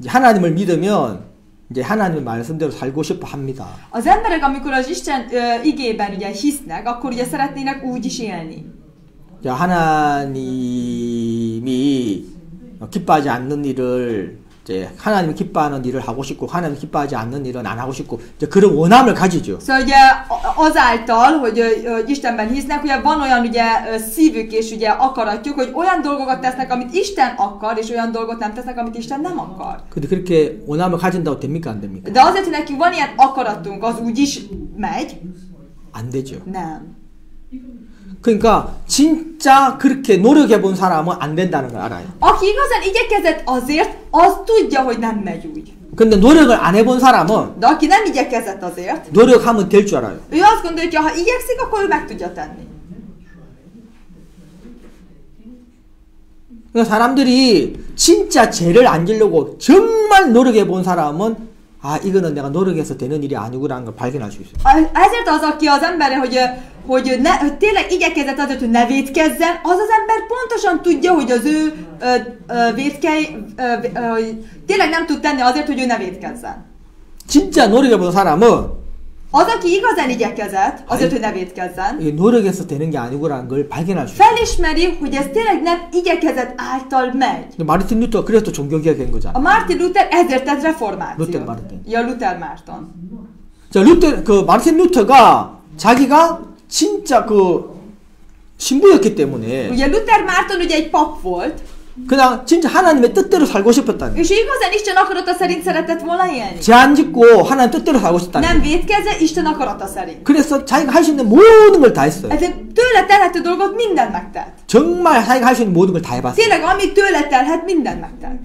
하나님을 믿으면 이제 하나님의 말씀대로 살고 싶어 합니다. Az emberek, amikor az Isten igében ugye hisznek, akkor ugye szeretnének úgy is élni. 자, 하나님이 기뻐하지 않는 일을 이제 하나님이 기뻐하는 일을 하고 싶고 하나님이 기뻐하지 않는 일은 안 하고 싶고 이제 그런 원함을 가지죠. Szóval ugye azáltal, hogy Istenben hisznek, ugye van olyan ugye szívük és ugye akaratjuk, hogy olyan dolgokat tesznek, amit Isten akar, és olyan dolgot nem tesznek, amit Isten nem akar. 근데 그렇게 원함을 가진다고 됩니까, 안 됩니까? De azért, hogy nekünk van ilyen akaratunk, az úgy is megy? 안 되죠. Nem. 그러니까 진짜 그렇게 노력해 본 사람은 안 된다는 걸 알아요. Aki igazán igyekezett azért, az tudja, hogy nem megy úgy. 근데 노력을 안 해본 사람은 De aki nem igyekezett azért, 노력하면 될 줄 알아요. ő azt gondolja, hogy ha igyekszik, akkor ő meg tudja tenni. 그러니까 사람들이 진짜 죄를 안 지려고 정말 노력해 본 사람은 이거는 내가 노력해서 되는 일이 아니구라는 걸 발견할 수 있어요. Ezért az, aki az embere, hogy tényleg igyekezett azért, hogy ne vétkezzen, az az ember pontosan tudja, hogy az ő tényleg nem tud tenni azért, hogy ő ne vétkezzen. 진짜 노력해 본 사람은 Az, aki igazán igyekezett azért, hogy ne vétkezzen, 이게 노력해서 되는 게 아니구라는 걸 발견할 수 있어요. felismeri, hogy ez tényleg nem igyekezet által megy. 마르틴 루터 그래서 종교개혁한 거잖아. A Martin Luther ezért tett reformációt. Luther Martin. Ja, Luther Márton. 자, 마르틴 루터가 자기가 진짜 그 신부였기 때문에 Ugye Luther Márton ugye egy pap volt, 그냥 진짜 하나님의 뜻대로 살고 싶었다는. És igazán Isten akarata szerint szeretett volna élni. 제안 짓고 하나님 뜻대로 살고 싶다는. Nem vétkezve, Isten akarata szerint. 그래서 자기가 할 수 있는 모든 걸 다 했어요. Ezért tőle telhető dolgot mindent megtett. 정말 자기가 할 수 있는 모든 걸 다 해봤어요. Tényleg, amit tőle telhet, mindent megtett.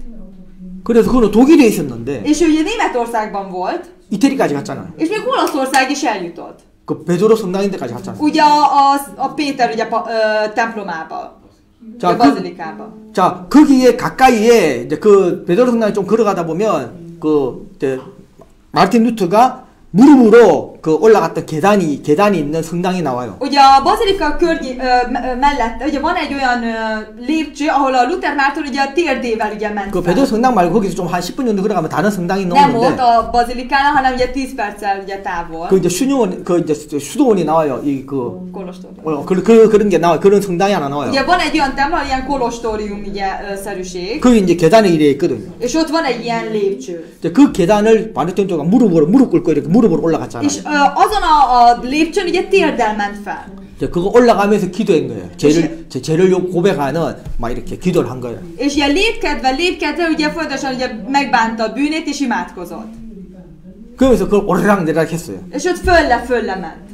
그래서 그는 독일에 있었는데 És ő ugye Németországban volt, 이태리까지 갔잖아요. és még Olaszország is eljutott. 그 베드로 성당인데까지 갔잖아요. Ugye a Péter ugye, templomába, a bazilikába. 자, 거기에 가까이에 이제 그 베드로 성당에 좀 걸어가다 보면 그 이제 마르틴 루터가 무릎으로 그 올라갔던 계단이 있는 성당이 나와요. Ugye a bazilika mellett ugye van egy olyan lépcső, ahol a Luther Márton ugye a térdével ugye ment 그 fel. 베드로 성당 말고 거기서 좀 한 10분 정도 걸어가면 다른 성당이 Nem volt 나오는데 a bazilikánál, hanem ugye 10 perccel ugye távol. 그 이제 이제 수도원이 나와요. 그 Kolostor. 그런 게 나와요. 그런 성당이 하나 나와요. Ugye van egy olyan templom, ilyen kolostorium ugye szerűség, 거기 이제 계단이 이래 있거든요. és ott van egy ilyen lépcső. 이제 그 계단을 마르틴 루터가 무릎 꿇고 이렇게 무릎으로 올라갔잖아요. És azon a lépcsőn ugye térdel ment fel. 이제 그거 올라가면서 기도한 거예요. 죄를 고백하는 막 이렇게 기도를 한 거예요. És ilyen lépkedve ugye folyamatosan ugye megbánta a bűnét és imádkozott. 그러면서 그걸 오르락 내리락 했어요. És ott fölle ment.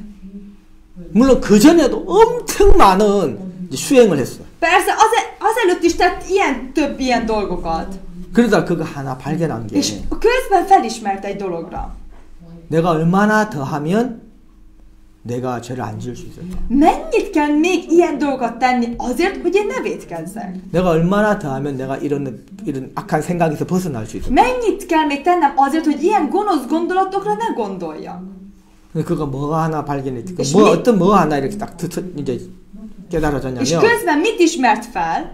물론 그 전에도 엄청 많은 이제 수행을 했어요. Persze, azelőtt is tett több ilyen dolgokat. 그러다 그거 하나 발견한 게 És közben felismert egy dologra. 내가 얼마나 더 하면 내가 죄를 안 지을 수 있을까? Mennyit kell még ilyen dolgokat tenni azért, hogy én ne vétkezzek? 내가 얼마나 더 하면 내가 이런 악한 생각에서 벗어날 수 있을까? Mennyit kell még tennem azért, hogy ilyen gonosz gondolatokra ne gondoljak? 그거 뭐가 하나 발견했지? És 어떤 뭐 하나 이렇게 딱 이제 És 깨달아졌냐면 közben mit ismert fel?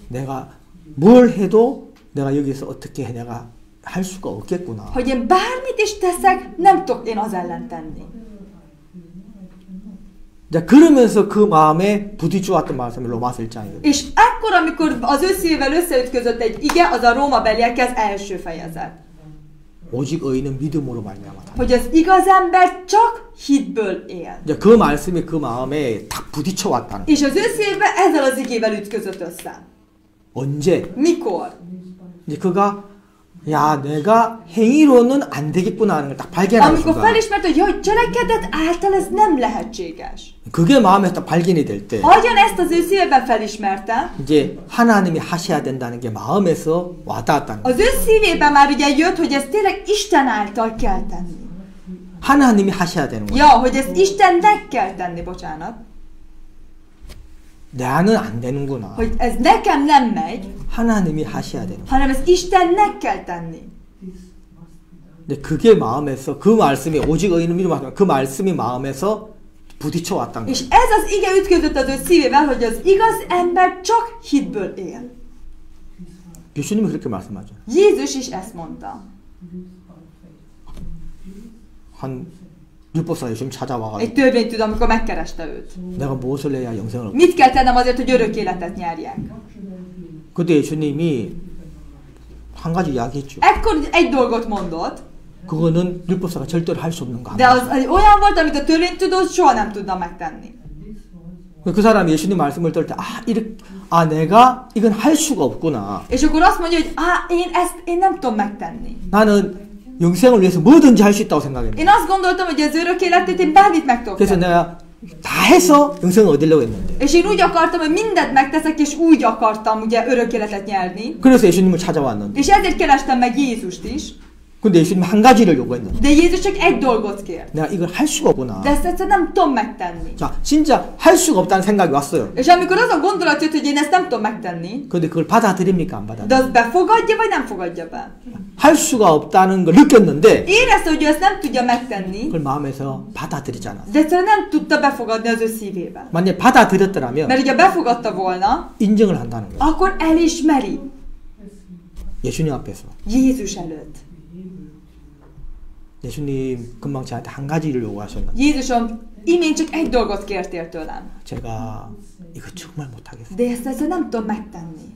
내가 뭘 해도 내가 여기서 어떻게 내가 할 수가 없겠구나. Hogy én bármit is teszek, nem tudok én az ellen tenni. 자, 그러면서 그 마음에 부딪혀왔던 말씀이 로마서 1장이거든요. És ekkor, amikor az ő szívével összeütközött egy ige, az a Róma beliekhez első fejezet. 오직 의인은 믿음으로 말미암았다. Hogy az igaz ember csak hitből él. 이제 그 말씀이 그 마음에 딱 부딪혀왔다는. És az ő szívbe ezzel az igével ütközött össze. 언제? Mikor? 이제 그가 야, 내가 행위로는 안 되겠구나 하는 걸 딱 발견하는 Amikor 순간. felismert, hogy jaj, cselekedet által ez nem lehetséges. 그게 마음에 딱 발견이 될 때. Ahogyan ezt az ő szívében felismerte, 이제 하나님이 하셔야 된다는 게 마음에서 와닿았다는 거예요. az ő szívében már ugye jött, hogy ezt tényleg Isten által kell tenni. 하나님이 하셔야 되는 거예요. Ja, hogy ezt Istennek kell tenni, bocsánat. 나는 안 되는구나. Hogy ez nekem nem megy, 하나님이 하셔야 되는 거예요. hanem ezt Istennek kell tenni. 근데 그게 마음에서 그 말씀이 오직 의인은 믿음으로 그 말씀이 마음에서 부딪혀 왔다는 És 거예요. ez az ige ütközött az ő szívével, hogy az igaz ember csak hitből él. 예수님이 그렇게 말씀하죠. Jézus is ezt mondta. 한 율법사 예수님 찾아와가지고 Egy törvénytudó, amikor megkereste őt. 내가 무엇을 해야 영생을 얻게? Mit kell tennem azért, hogy örök életet nyerjek? 그때 예수님이 한 가지 이야기했죠. Ekkor egy dolgot mondott, 그거는 율법사가 절대로 할 수 없는 거. de az olyan volt, amit a törvénytudó soha nem tudna megtenni. 그 사람이 예수님 말씀을 들을 때 내가 이건 할 수가 없구나. És akkor azt mondja, hogy én nem tudom megtenni. 나는 영생을 위해서 뭐든지 할 수 있다고 생각했는데. Én azt gondoltam, hogy az örök életét én bármit meg tudok 그래서 tenni. 내가 다 해서 영생을 얻으려고 했는데. És én úgy akartam, hogy mindent megteszek, és úgy akartam ugye örök életet nyerni. 그래서 예수님을 찾아왔는데. És ezért kerestem meg Jézust is. 근데 예수님 한 가지를 요구했는데. De Jézus csak egy dolgot kér. 내가 이걸 할 수가 없구나. De ezt egyszerűen nem tudom megtenni. 자, 진짜 할 수가 없다는 생각이 왔어요. És amikor az a gondolat jött, hogy én ezt nem tudom megtenni, 근데 그걸 받아들입니까? 안 de 받아들입니까? azt befogadja, vagy nem fogadja be? 할 수가 없다는 걸 느꼈는데 Érezte, hogy ő ezt nem tudja megtenni, 그걸 마음에서 받아들이지 않았어요. de egyszerűen nem tudta befogadni az ő szívébe. 만약에 받아들였더라면 Mert ugye befogadta volna, 인정을 한다는 거예요. akkor elismeri 예수님 앞에서. Jézus előtt. 예수님 금방 저한테 한 가지를 요구하셨는데 Jézusom, imént csak egy dolgot kértél tőlem. 제가 이거 정말 못하겠어요. De ezt egyszerűen nem tudom megtenni.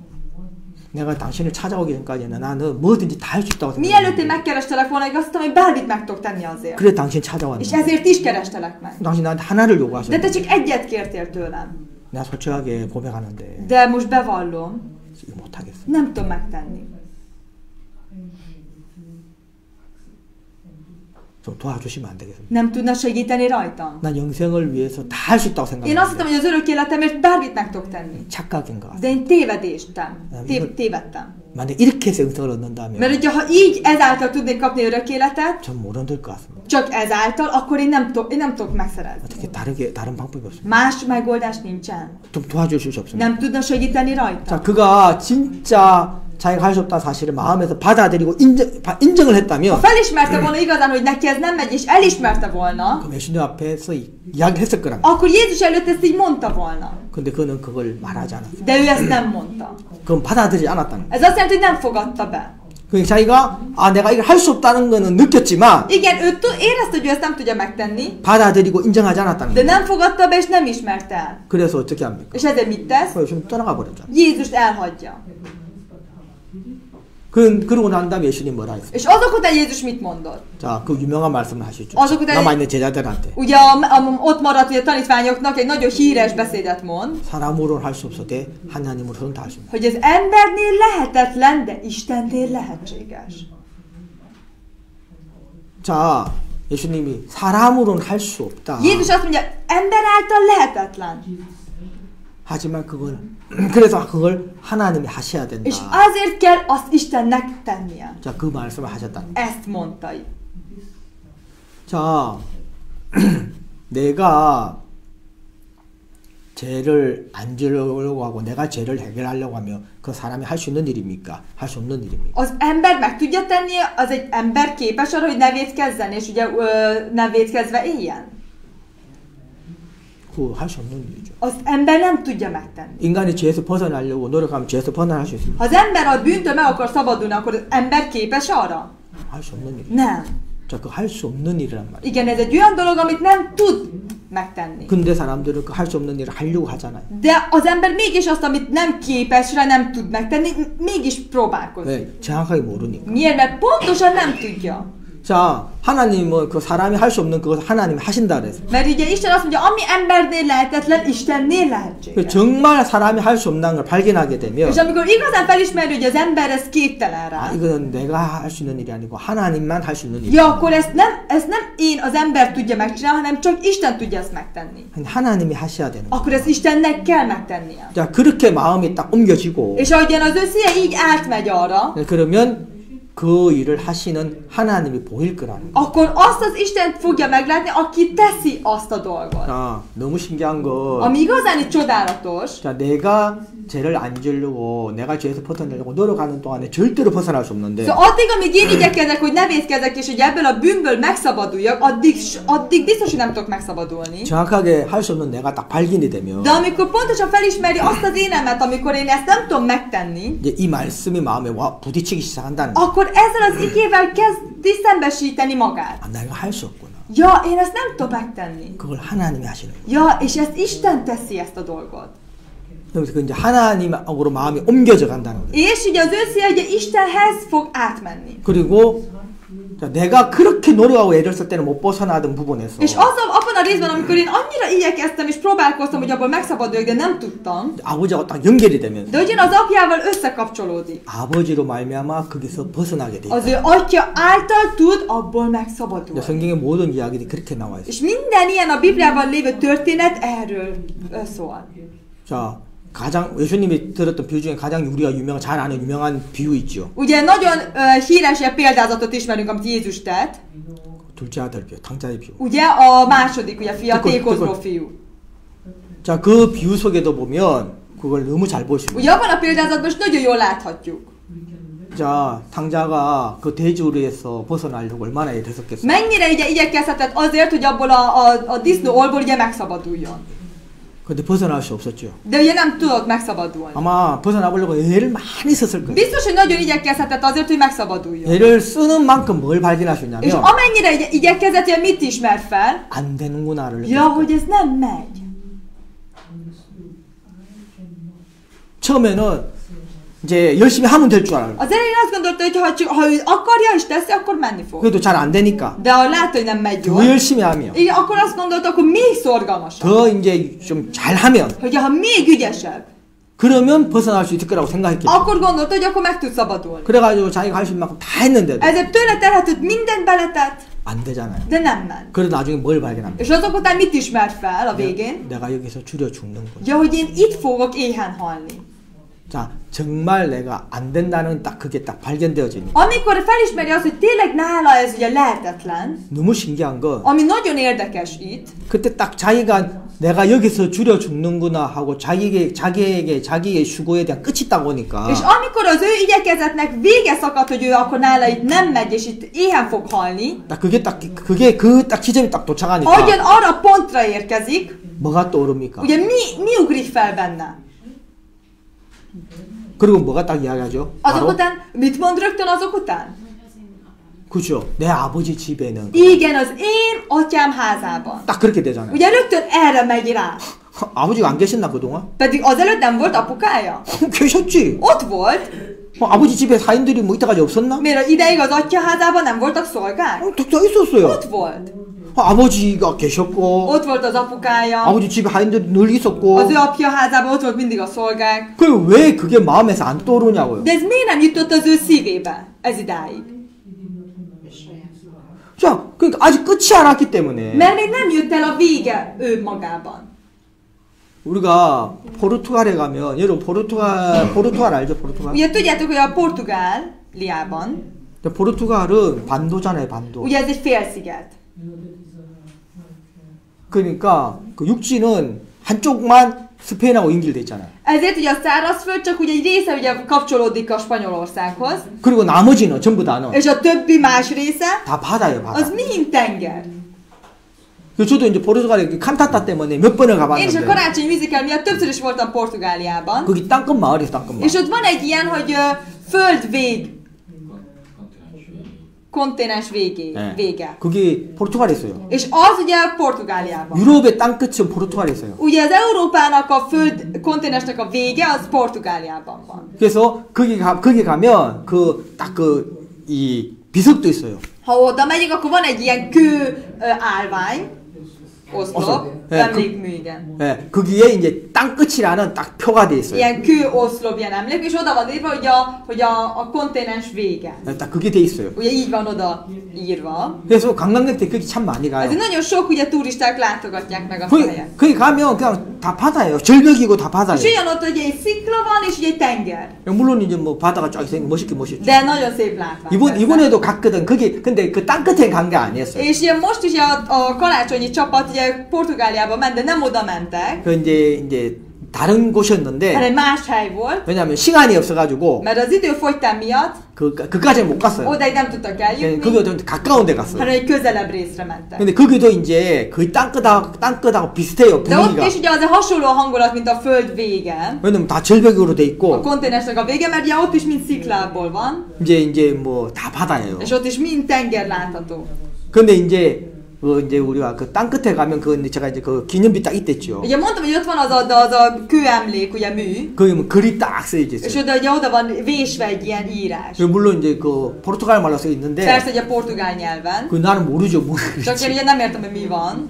내가 당신을 찾아오기 전까지는 나는 뭐든지 다 할 수 있다고 Mielőtt én 생각했는데 megkerestelek volna, azt mondtam, hogy bármit meg tudok tenni azért. 그래 당신 És 찾아왔는데 ezért is kerestelek meg. 당신 나한테 하나를 De 요구하셨는데 te csak egyet kértél tőlem. 내가 솔직하게 고백하는데 De most bevallom, 이거 못하겠어. nem tudom megtenni. 좀 do와주시면 안 되겠습니까? Nem tudna segíteni rajtam. 난 영생을 위해서 다 할 수 있다고 Én azt hittem, 생각합니다. hogy az örök életemért bármit meg tudok tenni. 착각인 것 같아요. De én tévedtem. 만약 이렇게 해서 영생을 얻는다면 Mert hogyha így ezáltal tudnék kapni örök életet, 전 못 얻을 것 같습니다. csak ezáltal, akkor én nem tudok megszerezni. 어떻게 다른 방법이 없습니다. Más megoldás nincsen. 좀 도와주실 수 없습니다. Nem tudna segíteni rajta. 자, 그가 진짜 자기가 할 수 없다는 사실을 마음에서 받아들이고 인정을 Ha 했다면 felismerte volna igazán, hogy neki ez nem megy, és elismerte volna, 그럼 예수님 앞에서 이야기를 했을 거랍니다. akkor Jézus előtt ezt így mondta volna. 근데 그는 그걸 말하지 않았어요. De ő ezt nem mondta. 그건 받아들이지 않았다는 거예요. Ez azt jelenti, hogy nem fogadta be. 그러니까 자기가 내가 이걸 할 수 없다는 거는 느꼈지만 Igen, ő érezte, hogy ő ezt nem tudja megtenni, 받아들이고 인정하지 않았다는 de 거예요. nem fogadta be, és nem ismerte el. 그래서 어떻게 합니까? És ezért mit tesz? 예수님 떠나가 버렸잖아요. Jézust elhagyja. 그러고 난 다음에 예수님 뭐라 했어요? És azok után Jézus mit mondott? 자, 그 유명한 말씀을 하시죠. azok után- 남아있는 제자들한테. Ugye ott maradt ugye a tanítványoknak egy nagyon híres beszédet mond, 사람으로는 할 수 없어도 하나님으로는 다 할 수 있습니다. hogy az embernél lehetetlen, de Istennél lehetséges. 자, 예수님이 사람으로는 할 수 없다. Jézus azt mondja, ember által lehetetlen. 하지만 그래서 그걸 하나님이 하셔야 된다. És azért kell azt Istennek tennie. 자, 그 말씀을 하셨다. Ezt mondta itt. 자, 내가 죄를 안 지으려고 하고 내가 죄를 해결하려고 하면 그 사람이 할 수 있는 일입니까? 할 수 없는 일입니까? Az ember meg tudja tenni, az egy ember képes arra, hogy ne vétkezzen, és ugye ne vétkezve éljen. 그 할 수 없는 일이죠. Az ember nem tudja megtenni. 인간이 죄에서 벗어나려고 노력하면 죄에서 벗어날 수 있습니다. Ha az ember a bűntől meg akar szabadulni, akkor az ember képes arra? 할 수 없는 일. Nem. 자, 그 할 수 없는 일이란 말이에요. Igen, ez egy olyan dolog, amit nem tud megtenni. 근데 사람들은 그 할 수 없는 일을 하려고 하잖아요. De az ember mégis azt, amit nem képesre, nem tud megtenni, mégis próbálkozik. 왜? 정확하게 모르니까. Miért? Mert pontosan nem tudja. 자, 하나님은 그 사람이 할 수 없는 그것을 하나님이 하신다 그랬어요. Mert ugye Isten azt mondja, ami embernél lehetetlen, Istennél lehetséges. 정말 사람이 할 수 없는 걸 발견하게 되면 És amikor igazán felismeri, hogy az ember ez képtelen rá, 이거는 내가 할 수 있는 일이 아니고 하나님만 할 수 있는 일이야. ja, akkor ezt nem én, az ember tudja megcsinálni, hanem csak Isten tudja ezt megtenni. 하나님이 하셔야 되는 거야. Akkor ezt Istennek kell megtennie. 자, 그렇게 마음이 딱 옮겨지고 És ahogyan az ő szíve így átmegy arra, 그러면 그 일을 하시는 하나님이 보일 거라는 거야. akkor azt az Istent fogja meglátni, aki teszi azt a dolgot. 자, 너무 신기한 건 Ami igazán itt csodálatos, 자, 내가 죄를 안 지으려고 내가 죄에서 벗어나려고 노력하는 동안에 절대로 벗어날 수 없는데 szóval addig, amíg én igyekezek, hogy ne vétkezek, és hogy ebből a bűnből megszabaduljak, addig biztos, hogy nem tudok megszabadulni. 정확하게 할 수 없는 내가 딱 발견이 되면 De amikor pontosan felismeri azt az énemet, amikor én ezt nem tudom megtenni, 이제 이 말씀이 마음에 부딪히기 시작한다는 거야. akkor ezzel az igével kezdi szembesíteni magát. 아, 내가 할 수 없구나. Ja, én ezt nem tudom megtenni. 그걸 하나님이 하시는 거야. Ja, és ezt Isten teszi ezt a dolgot. 그래서 그 이제 하나님으로 마음이 옮겨져 간다는 거야. És ugye az ő szíve ugye Istenhez fog átmenni. 그리고 자, 내가 그렇게 노력하고 애를 쓸 때는 못 벗어나던 부분에서 És abban a részben, amikor én annyira igyekeztem és próbálkoztam, hogy abból megszabaduljak, de nem tudtam, 아버지하고 딱 연결이 되면서 de ugyan az apjával összekapcsolódik. 아버지로 말미암아 거기서 벗어나게 돼. Az ő atya által tud abból 이제 megszabadulni. 성경의 모든 이야기들이 그렇게 나와 있어요. És minden ilyen a Bibliában lévő történet erről szól. 자, 가장 예수님이 들었던 비유 중에 가장 우리가 잘 아는 유명한 비유 있죠. Ugye nagyon híres ilyen példázatot ismerünk, amit Jézus tett. 둘째 아들 비유, 당자의 비유. Ugye a második, ugye fia, Tikor- tékozló tikor. fiú. 자, 그 비유 속에도 보면 그걸 너무 잘 볼 수 있어요. Ugye abban a példázatban is nagyon jól láthatjuk. 자, 당자가 그 돼지우리에서 벗어나려고 얼마나 애썼겠어요. Mennyire ugye igyekezhetett azért, hogy abból a disznó olból ugye megszabaduljon. 근데 벗어날 수 없었죠. De ugye nem tudott megszabadulni. 아마 벗어나보려고 애를 많이 썼을 거예요. Biztos, hogy nagyon igyekezhetett azért, hogy megszabaduljon. 애를 쓰는 만큼 뭘 발견할 수 És 있냐면 amennyire igyekezett, hogy mit ismer fel? 안 되는구나를 Ja, 느꼈어요. hogy ez nem megy. 처음에는 이제 열심히 하면 될 줄 알아요. Az elején azt gondolta, hogy ha ő akarja és teszi, akkor menni fog. 그래도 잘 안 되니까 De ha látta, hogy nem megy 더 jól, 열심히 하면 igen, akkor azt gondolta, akkor még szorgalmasabb. 더 이제 좀 잘하면 Hogy ha még ügyesebb, 그러면 벗어날 수 있을 거라고 생각했겠죠. akkor gondolta, hogy akkor meg tud szabadulni. 그래가지고 자기가 할 수 있는 만큼 다 했는데도 Ezért tőle telhetőt mindent beletett, 안 되잖아요. de nem ment. 그래도 나중에 뭘 발견합니까? És azok után mit ismert fel a végén? 내가 여기서 줄여 죽는 거죠. Ja, hogy én itt fogok éhen halni. 자, 정말 내가 안 된다는 딱 그게 딱 발견되어지니 Amikor felismeri azt, hogy tényleg nála ez ugye lehetetlen, 너무 신기한 건 ami nagyon érdekes itt, 그때 딱 자기가 내가 여기서 줄여 죽는구나 하고 자기의 수고에 대한 끝이 딱 오니까 és amikor az ő igyekezetnek vége szakadt, hogy ő akkor nála itt nem megy, és itt éhen fog halni, 딱 그게 그 딱 지점이 딱 도착하니까 ahogyan arra a pontra érkezik, 뭐가 떠오릅니까? ugye mi ugrik fel benne? 그리고 뭐가 딱 이야기하죠? Azok 바로 után, mit mond rögtön azok után? 그죠? 내 아버지 집에는 Igen, az én atyám házában. 딱 그렇게 되잖아요. Ugye rögtön erre megy rá. 아버지가 안 계셨나 그동안? Pedig azelőtt nem volt apukája. 계셨지. Ott volt. 아버지 집에 사인들이 뭐 이때까지 없었나? Miért ideig az atya házában nem voltak szolgák? 다 있었어요. Ott volt. 아버지가 계셨고 Ott volt az apukája. 아버지 집에 하인들이 늘 있었고 Az ő apja házában ott volt mindig a szolgák. 그 왜 그게 마음에서 안 떠오르냐고요. De ez miért nem jutott az ő szívébe ez idáig? 자, 그러니까 아직 끝이 안 왔기 때문에 Mert még nem jött el a vége ő magában. 우리가 포르투갈에 가면 여러분 포르투갈 알죠? 포르투갈? Ugye tudjátok, hogy a Portugáliában, 포르투갈은 반도잖아요, 반도. ugye ez egy félsziget. 그러니까 그 육지는 한쪽만 스페인하고 연결돼 있잖아요. Ezért ugye a szárazföld csak ugye egy része ugye kapcsolódik a Spanyolországhoz, 그리고 나머지는 전부 다는 és a többi más része, 다 바다예요, 바다. az mind tenger. 그래서 저도 이제 포르투갈에 칸타타 때문에 몇 번을 Én is a 가봤는데 karácsony musical miatt többször is voltam Portugáliában, 거기 땅끝 마을이에요, 땅끝 마을. és ott van egy ilyen, hogy földvég, kontinens vége. 거기 포르투갈에 있어요. És az ugye Portugáliában. 유럽의 땅끝은 포르투갈에 있어요. Ugye az Európának a föld kontinensnek a vége az Portugáliában van. 그래서 거기 가면 이 비석도 있어요. Ha oda megyünk, akkor van egy ilyen kő állvány, oszlop, emlékmű, igen. 예, 거기에 이제 땅끝이라는 딱 표가 돼 있어요. Ilyen kő oszlop, ilyen emlék, és oda van írva, hogy a kontinens vége. 딱 그게 돼 있어요. Ugye így van oda írva. 그래서 관광객들이 거기 참 많이 가요. Ezért nagyon sok ugye turisták látogatják meg azt a helyet. 거기 가면 그냥 다 바다예요. 절벽이고 다 바다예요. És olyan ott, hogy egy szikla van, és ugye egy tenger. 물론 이제 뭐 바다가 쫙 있으니까 멋있죠. De nagyon szép látvány. 이번에도 갔거든. 거기 근데 그 땅끝에 간 게 아니었어요. És ugye most is a karácsonyi csapat ugye Portugáliába ment, de nem oda mentek, 그 이제 다른 곳이었는데 hanem más hely volt, 왜냐면 시간이 없어가지고 mert az időfogytán miatt 그까지는 못 갔어요. odaig nem tudtak eljutni, 거기 좀 가까운 데 갔어요. hanem egy közelebb részre mentek. 근데 거기도 이제 거의 땅끝하고 비슷해요, De ott 분위기가. is ugye az a hasonló a hangulat, mint a föld vége. 왜냐면 다 절벽으로 돼 A 있고 kontinensnek a vége, mert ugye ott is mind sziklából van, 이제 뭐 다 바다예요. és ott is mind tenger látható. 근데 이제 이제 우리가 그 땅끝에 가면 제가 이제 그 기념비 딱 있댔죠. Ugye mondtam, hogy ott van az a kőemlék, ugye mű, 거기 뭐 글이 딱 써져 és 있어요. oda van vésve egy ilyen írás. 물론 이제 그 포르투갈 말로 써 있는데 Persze, ugye portugál nyelven. 그 나는 모르죠, 뭐 Csak én 그렇지. ugye nem értem, hogy mi van.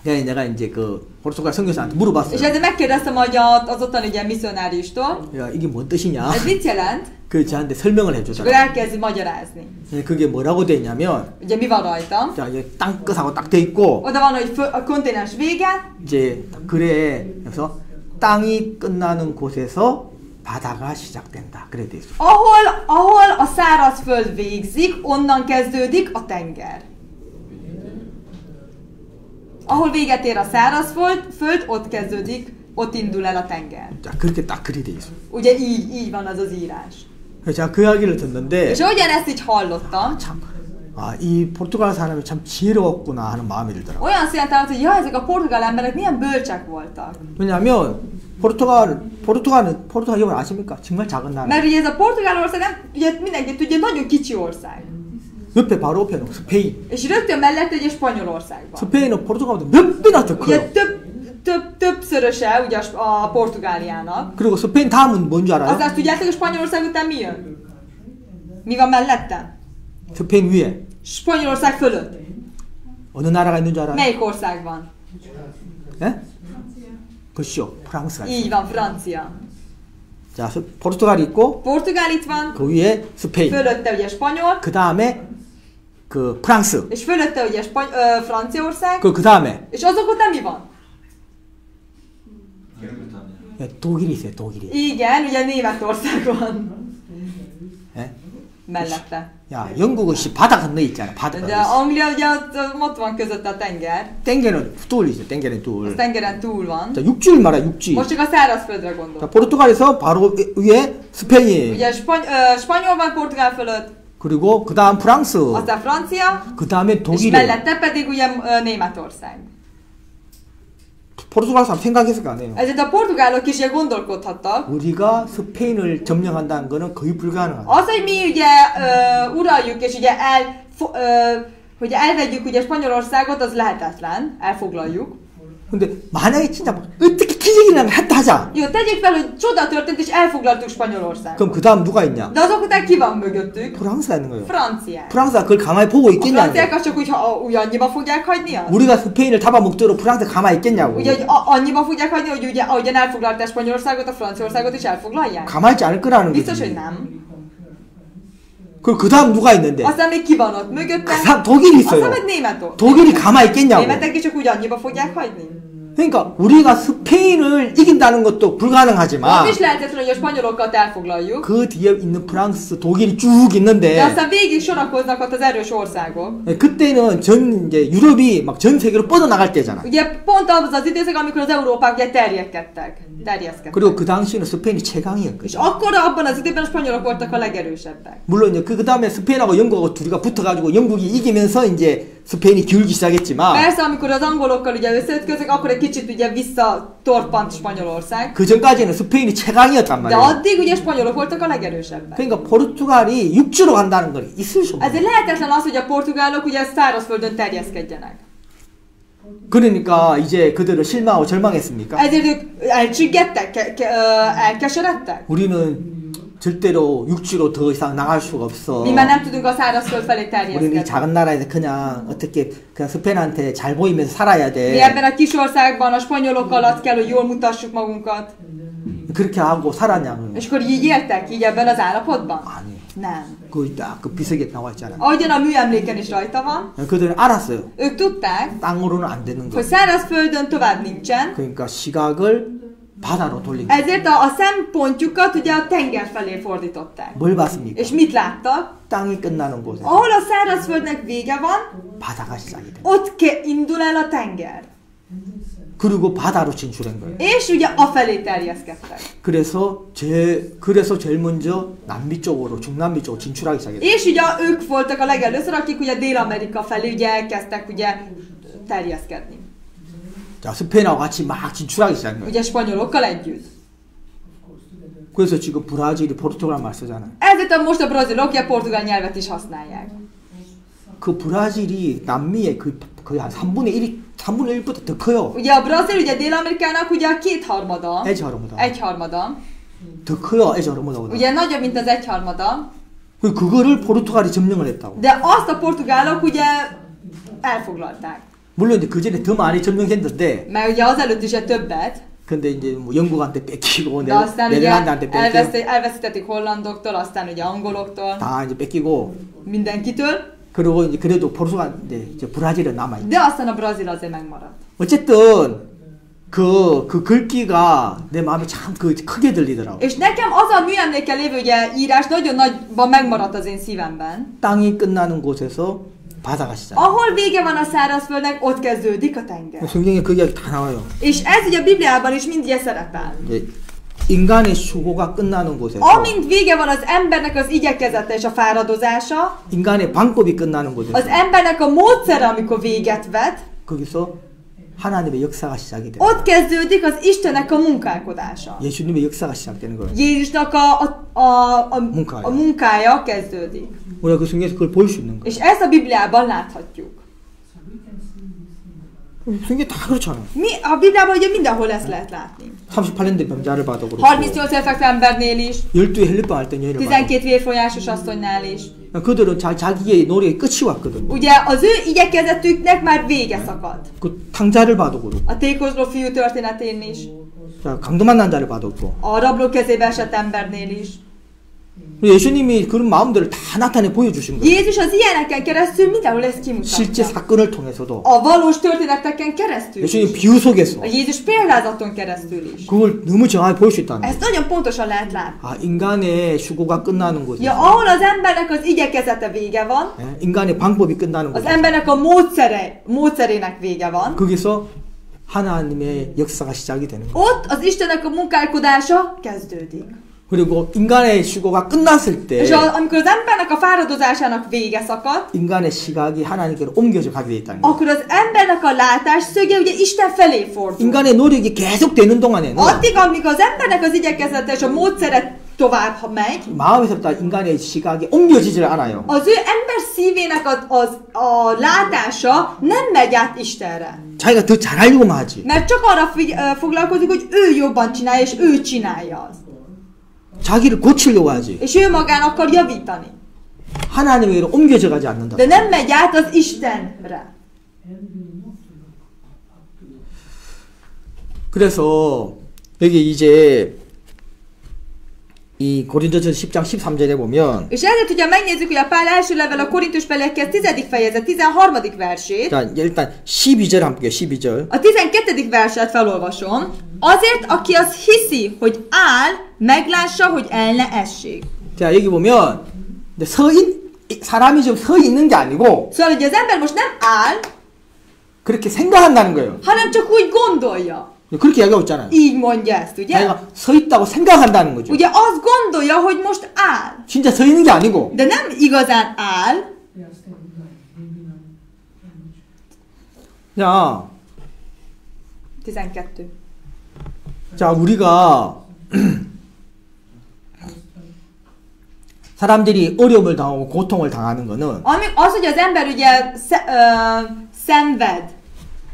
그래서 내가 이제 그 포르투갈 선교사한테 물어봤어요. És ezért megkérdeztem hogy az ottani ugye misszionáristól, 야, 이게 뭔 뜻이냐? ez mit jelent? 그 저한테 설명을 És 해줬잖아. akkor elkezdi magyarázni. 그게 뭐라고 돼 있냐면 Ugye mi van rajta? 자, 이제 땅끝하고 딱 돼 있고 Oda van, hogy a kontinens vége, 이제 글에 그래서 땅이 끝나는 곳에서 바다가 시작된다. 그래 돼 있어. ahol a szárazföld végzik, onnan kezdődik a tenger. Ahol véget ér a szárazföld, ott kezdődik, ott indul el a tenger. 자, 그렇게 딱 글이 돼 있어. Ugye így van az az írás. 그래서 제가 그 이야기를 듣는데 És ahogyan ezt így hallottam, 이 포르투갈 사람이 참 지혜로웠구나 하는 마음이 들더라고요. olyan szinten állt, hogy ja, ezek a portugál emberek milyen bölcsek voltak. 왜냐하면 포르투갈 여러분 아십니까? 정말 작은 나라. Mert ugye ez a Portugálország, nem, ugye mindenki tudja, nagyon kicsi ország. 옆에 바로 옆에는 스페인. És rögtön mellett ugye Spanyolországban. 스페인은 포르투갈보다 몇 배나 더 Ugye 커요. többszöröse ugye a Portugáliának. 그리고 스페인 다음은 뭔지 알아요? Aztán tudjátok, hogy Spanyolország után mi jön? Mi van mellette? 스페인 위에 Spanyolország fölött. 어느 나라가 있는 줄 알아요? Melyik ország van? 예? 그렇죠. 프랑스가 있어요. Így van, Francia. 자, 포르투갈이 있고 Portugál itt van, 그 위에 스페인. fölötte ugye spanyol, 그 다음에 그 프랑스. és fölötte ugye Franciaország, 그 다음에 és azok után mi van? 독일이 있어요. 독일이. Igen, ugye Németország van 예? mellette. 야, 영국은 바다 건너 있잖아. 바다 De 건너 있어. Anglia ugye ott van között a tenger, 땡게는 뚫 있어. 땡게는 az 뚫. tengeren túl van. 자, 육지를 말해. 육지. Most csak a szárazföldre 자, gondol. 포르투갈에서 바로 위에 스페인. Ugye spanyol van Portugál fölött, 그리고 그 다음 프랑스. aztán Francia, 그 다음에 és 독일. mellette pedig ugye Németország. 포르투갈 사람 생각했을 거 아니에요. Ezért a portugálok is ugye gondolkodhattak. 우리가 스페인을 점령한다는 거는 거의 불가능하다. Az, hogy mi ugye uraljuk és ugye hogy elvegyük ugye Spanyolországot, az lehetetlen, elfoglaljuk. 근데 만약에 진짜 어떻게 기적이 나면 했다 하자. Jó, tegyük fel, hogy csoda történt és elfoglaltuk Spanyolországot. 그럼 그 다음 누가 있냐? De azok után ki van mögöttük? 프랑스가 있는 거예요. Franciák. 프랑스가 그걸 가만히 보고 A 있겠냐? franciák azt csak úgy annyiba fogják hagyni azt? 우리가 스페인을 잡아먹도록 프랑스가 가만히 있겠냐고. Ugye, hogy annyiba fogják hagyni, hogy ugye ahogyan elfoglalták Spanyolországot, a Franciaországot is elfoglalják? 가만히 있지 않을 거라는 Biztos, hogy 거지. nem. 그리고 그 다음 누가 있는데? Aztán még ki van ott mögötte? 그 다음 독일이 있어요. Aztán meg Németország. 독일이 가만히 있겠냐고. Németek is csak úgy annyiba fogják hagyni? 그러니까 우리가 스페인을 이긴다는 것도 불가능하지만 Az is lehetetlen, hogy a spanyolokat elfoglaljuk. 그 뒤에 있는 프랑스, 독일이 쭉 De 있는데 aztán végig sorakoznak ott az erős országok. 그때는 전 이제 유럽이 막 전 세계로 뻗어나갈 때잖아. Ugye pont az az időszak, amikor az Európák ugye terjeszkedtek. 그리고 그 당시에는 스페인이 És 최강이었거든. akkor abban az időben a spanyolok voltak a legerősebbek. 물론 이제 그 다음에 스페인하고 영국하고 둘이가 붙어가지고 영국이 이기면서 이제 스페인이 기울기 시작했지만 Persze, amikor az angolokkal ugye összeütköztek, akkor egy kicsit ugye visszatorpant Spanyolország. 그 전까지는 스페인이 최강이었단 De 말이야. addig ugye a spanyolok voltak a legerősebbek. 그러니까 포르투갈이 육지로 간다는 건 있을 수 없어. Ezért lehetetlen az, hogy a portugálok ugye szárazföldön terjeszkedjenek. 그러니까 이제 그들을 실망하고 절망했습니까? Ezért ők elcsüggedtek, elkeseredtek? 우리는 절대로 육지로 더 이상 나갈 수가 없어. Mi már nem tudunk a szárazföld felé 우리는 이 terjeszkedni. 작은 나라에서 그냥 어떻게 그냥 스페인한테 잘 보이면서 살아야 Mi 돼. ebben a kis országban a spanyolok alatt kell, hogy jól mutassuk magunkat. 그렇게 하고 살았냐고요. És akkor így éltek, így ebben az állapotban? 아니. Nem. 그 비석에 나와 있잖아. Ahogyan a műemléken is rajta van, 그들은 알았어요. ők tudták, 땅으로는 안 되는 거. hogy szárazföldön tovább nincsen, 그러니까 시각을 바다로 돌린 거예요. ezért a szempontjukat ugye a tenger felé fordították. 뭘 봤습니까? És mit láttak? 땅이 끝나는 곳에 Ahol a szárazföldnek vége van, 바다가 시작이 돼. ott indul el a tenger. 그리고 바다로 진출한 거예요. És ugye afelé terjeszkedtek. 그래서 제일 먼저 남미 쪽으로 중남미 쪽으로 진출하기 시작했어요. És ugye ők voltak a legelőször, akik ugye Dél-Amerika felé ugye elkezdtek ugye terjeszkedni. 자, 스페인하고 같이 막 진출하기 시작한 거예요. Ugye spanyolokkal együtt. 그래서 지금 브라질이 포르투갈 말 쓰잖아요. Ezért most a brazilok ugye a portugál nyelvet is használják. 그 브라질이 남미의 거의 한 3분의 1보다 더 커요. Ugye a Brazil ugye Dél-Amerikának ugye a kétharmada. Egyharmada. 더 커요. 에즈하르모다. Ugye nagyobb, mint az egyharmada. 그거를 포르투갈이 점령을 했다고. De azt a portugálok ugye elfoglalták. 물론 이제 그 전에 더 많이 점령했는데 Mert ugye azelőtt is többet. 근데 이제 뭐 영국한테 뺏기고 De aztán ugye 네덜란드한테 뺏기고 elveszítették hollandoktól, aztán ugye angoloktól, 다 이제 뺏기고 mindenkitől. 그리고 이제 그래도 포르투갈 이제 브라질은 남아 있다. De aztán a Brazil azért megmaradt. 어쨌든 그 글귀가 내 마음에 참 크게 들리더라고. És nekem az a műemlékkel lévő ugye írás nagyon nagyban megmaradt az én szívemben. 땅이 끝나는 곳에서 바다가 시작. Ahol vége van a szárazföldnek, ott kezdődik a tenger. 성경에 그 이야기 다 나와요. És ez ugye a Bibliában is mind ugye szerepel. 이제 인간의 수고가 끝나는 곳에서 Amint vége van az embernek az igyekezete és a fáradozása, 인간의 방법이 끝나는 곳에서 az embernek a módszere, amikor véget vet, 거기서 하나님의 역사가 시작이 돼요. ott kezdődik az Istennek a munkálkodása. 예수님의 역사가 시작되는 거예요. Jézusnak a munkája kezdődik. 우리가 그 성경에서 그걸 볼 수 있는 거예요. És ezt a Bibliában láthatjuk. 성경에 다 그렇잖아. A Bibliában ugye mindenhol ezt lehet látni. 38년대 병자를 봐도 그렇고 38 évfekvő embernél is, 12 헬리병 앓던 여인을 봐도 12 vérfolyásos asszonynál is. 그들은 자기의 노력의 끝이 왔거든. Ugye az ő igyekezetüknek már vége szakadt. 그 탕자를 봐도 그렇고 A tékozló fiú történetén is, 자, 강도 만난 자를 봐도 그렇고 a rabló kezébe esett embernél is. 예수님이 그런 마음들을 다 나타내 보여주신 거예요. Jézus az ilyeneken keresztül mindenhol ezt 실제 kimutatta. 사건을 통해서도 A valós történeteken keresztül 예수님 is. 비유 속에서 A Jézus példázaton keresztül is. 그걸 너무 정확히 볼 수 있다는 거예요. Ezt nagyon pontosan lehet látni. 아, 인간의 수고가 끝나는 곳, Ja, ahol az embernek az igyekezete vége van, 예, 인간의 방법이 끝나는 az 곳, embernek a módszerének vége van, 거기서 하나님의 역사가 시작이 되는 거예요. ott az Istennek a munkálkodása kezdődik. 그리고 인간의 수고가 끝났을 때 És amikor az embernek a fáradozásának vége szakad, 인간의 시각이 하나님께로 옮겨져 가게 돼 있다는 거예요. akkor az embernek a látásszöge ugye Isten felé fordul. 인간의 노력이 계속 되는 동안에는 Addig, amíg az embernek az igyekezete és a módszere tovább megy, 마음에서부터 인간의 시각이 옮겨지질 않아요. az ő ember szívének a látása nem megy át Istenre. 자기가 더 잘하려고만 하지. Mert csak arra foglalkozik, hogy ő jobban csinálja, és ő csinálja azt. 자기를 고치려고 하지. És ő magán akar javítani. 하나님에게로 옮겨져 가지 않는다. De nem megy át az Istenre. 그래서 여기 이제 이 고린도전서 10장 13절에 보면 És ezért ugye megnézzük, hogy a Pál első level a Korintusbeliekhez 10. fejezet 13. versét. 자, 일단 12절 함께 12절. A 12. verset felolvasom. Azért, aki azt hiszi, hogy áll, meglássa, hogy el ne essék. 자, 여기 보면 사람이 좀 서 있는 게 아니고 Szóval, hogy az ember most nem áll, 그렇게 생각한다는 거예요. hanem csak úgy gondolja. 그렇게 얘기하고 있잖아요. Így mondja ezt, ugye? 자기가 서 있다고 생각한다는 거죠. Ugye azt gondolja, hogy most áll. 진짜 서 있는 게 아니고. De nem igazán áll. 자, 12. 자, 우리가 사람들이 어려움을 당하고 고통을 당하는 거는 Az, hogy az ember ugye szenved,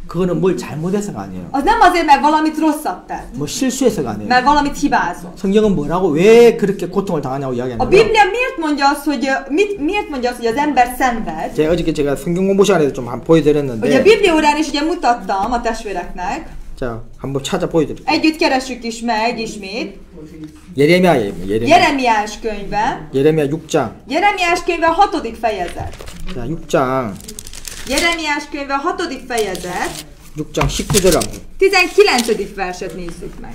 그거는 뭘 잘못해서가 아니에요. az nem azért, mert valamit rosszat tett, 뭐 실수해서가 아니에요. mert valamit hibázott. 성경은 뭐라고 왜 그렇게 고통을 당하냐고 A 이야기하냐면 Biblia miért mondja azt, hogy az ember szenved? 제가 어저께 제가 성경 공부 시간에도 좀 Ugye a 보여드렸는데 Biblia órán is ugye mutattam a testvéreknek. 자, 한번 찾아 보여드릴게요. Együtt keressük is meg ismét. 예레미야예요. 예레미야. Jeremiás könyve. 예레미야 6장. Jeremiás könyve 6. fejezet. 자, 6장. Jeremiás könyve 6. fejezet. 6장 19절 한번. 19. verset nézzük meg.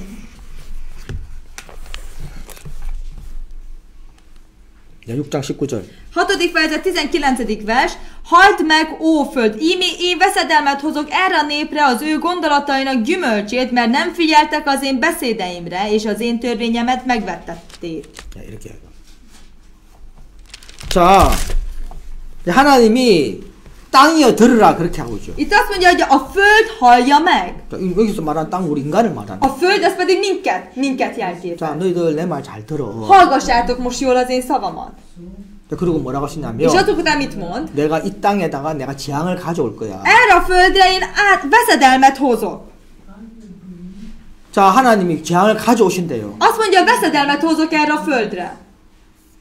자, 6장 19절. 6. fejezet 19. vers. Halt meg, ó föld, ímé én veszedelmet hozok erre a népre az ő gondolatainak gyümölcsét, mert nem figyeltek az én beszédeimre, és az én törvényemet megvettették. 자, 이렇게 해요. 자, 하나님이 땅이여 들으라 그렇게 하고 있죠. Itt azt mondja, hogy a föld hallja meg. 자, 여기서 말하는 땅 우리 인간을 말하는. A föld, az pedig minket jelképez. 자, 너희들 내 말 잘 들어. Hallgassátok most jól az én szavamat. 자, 그리고 뭐라고 하시냐면 És azok után mit mond? 내가 이 땅에다가 내가 재앙을 가져올 거야. Erre a földre én veszedelmet hozok. 자, 하나님이 재앙을 가져오신대요. Azt mondja, veszedelmet hozok erre a földre.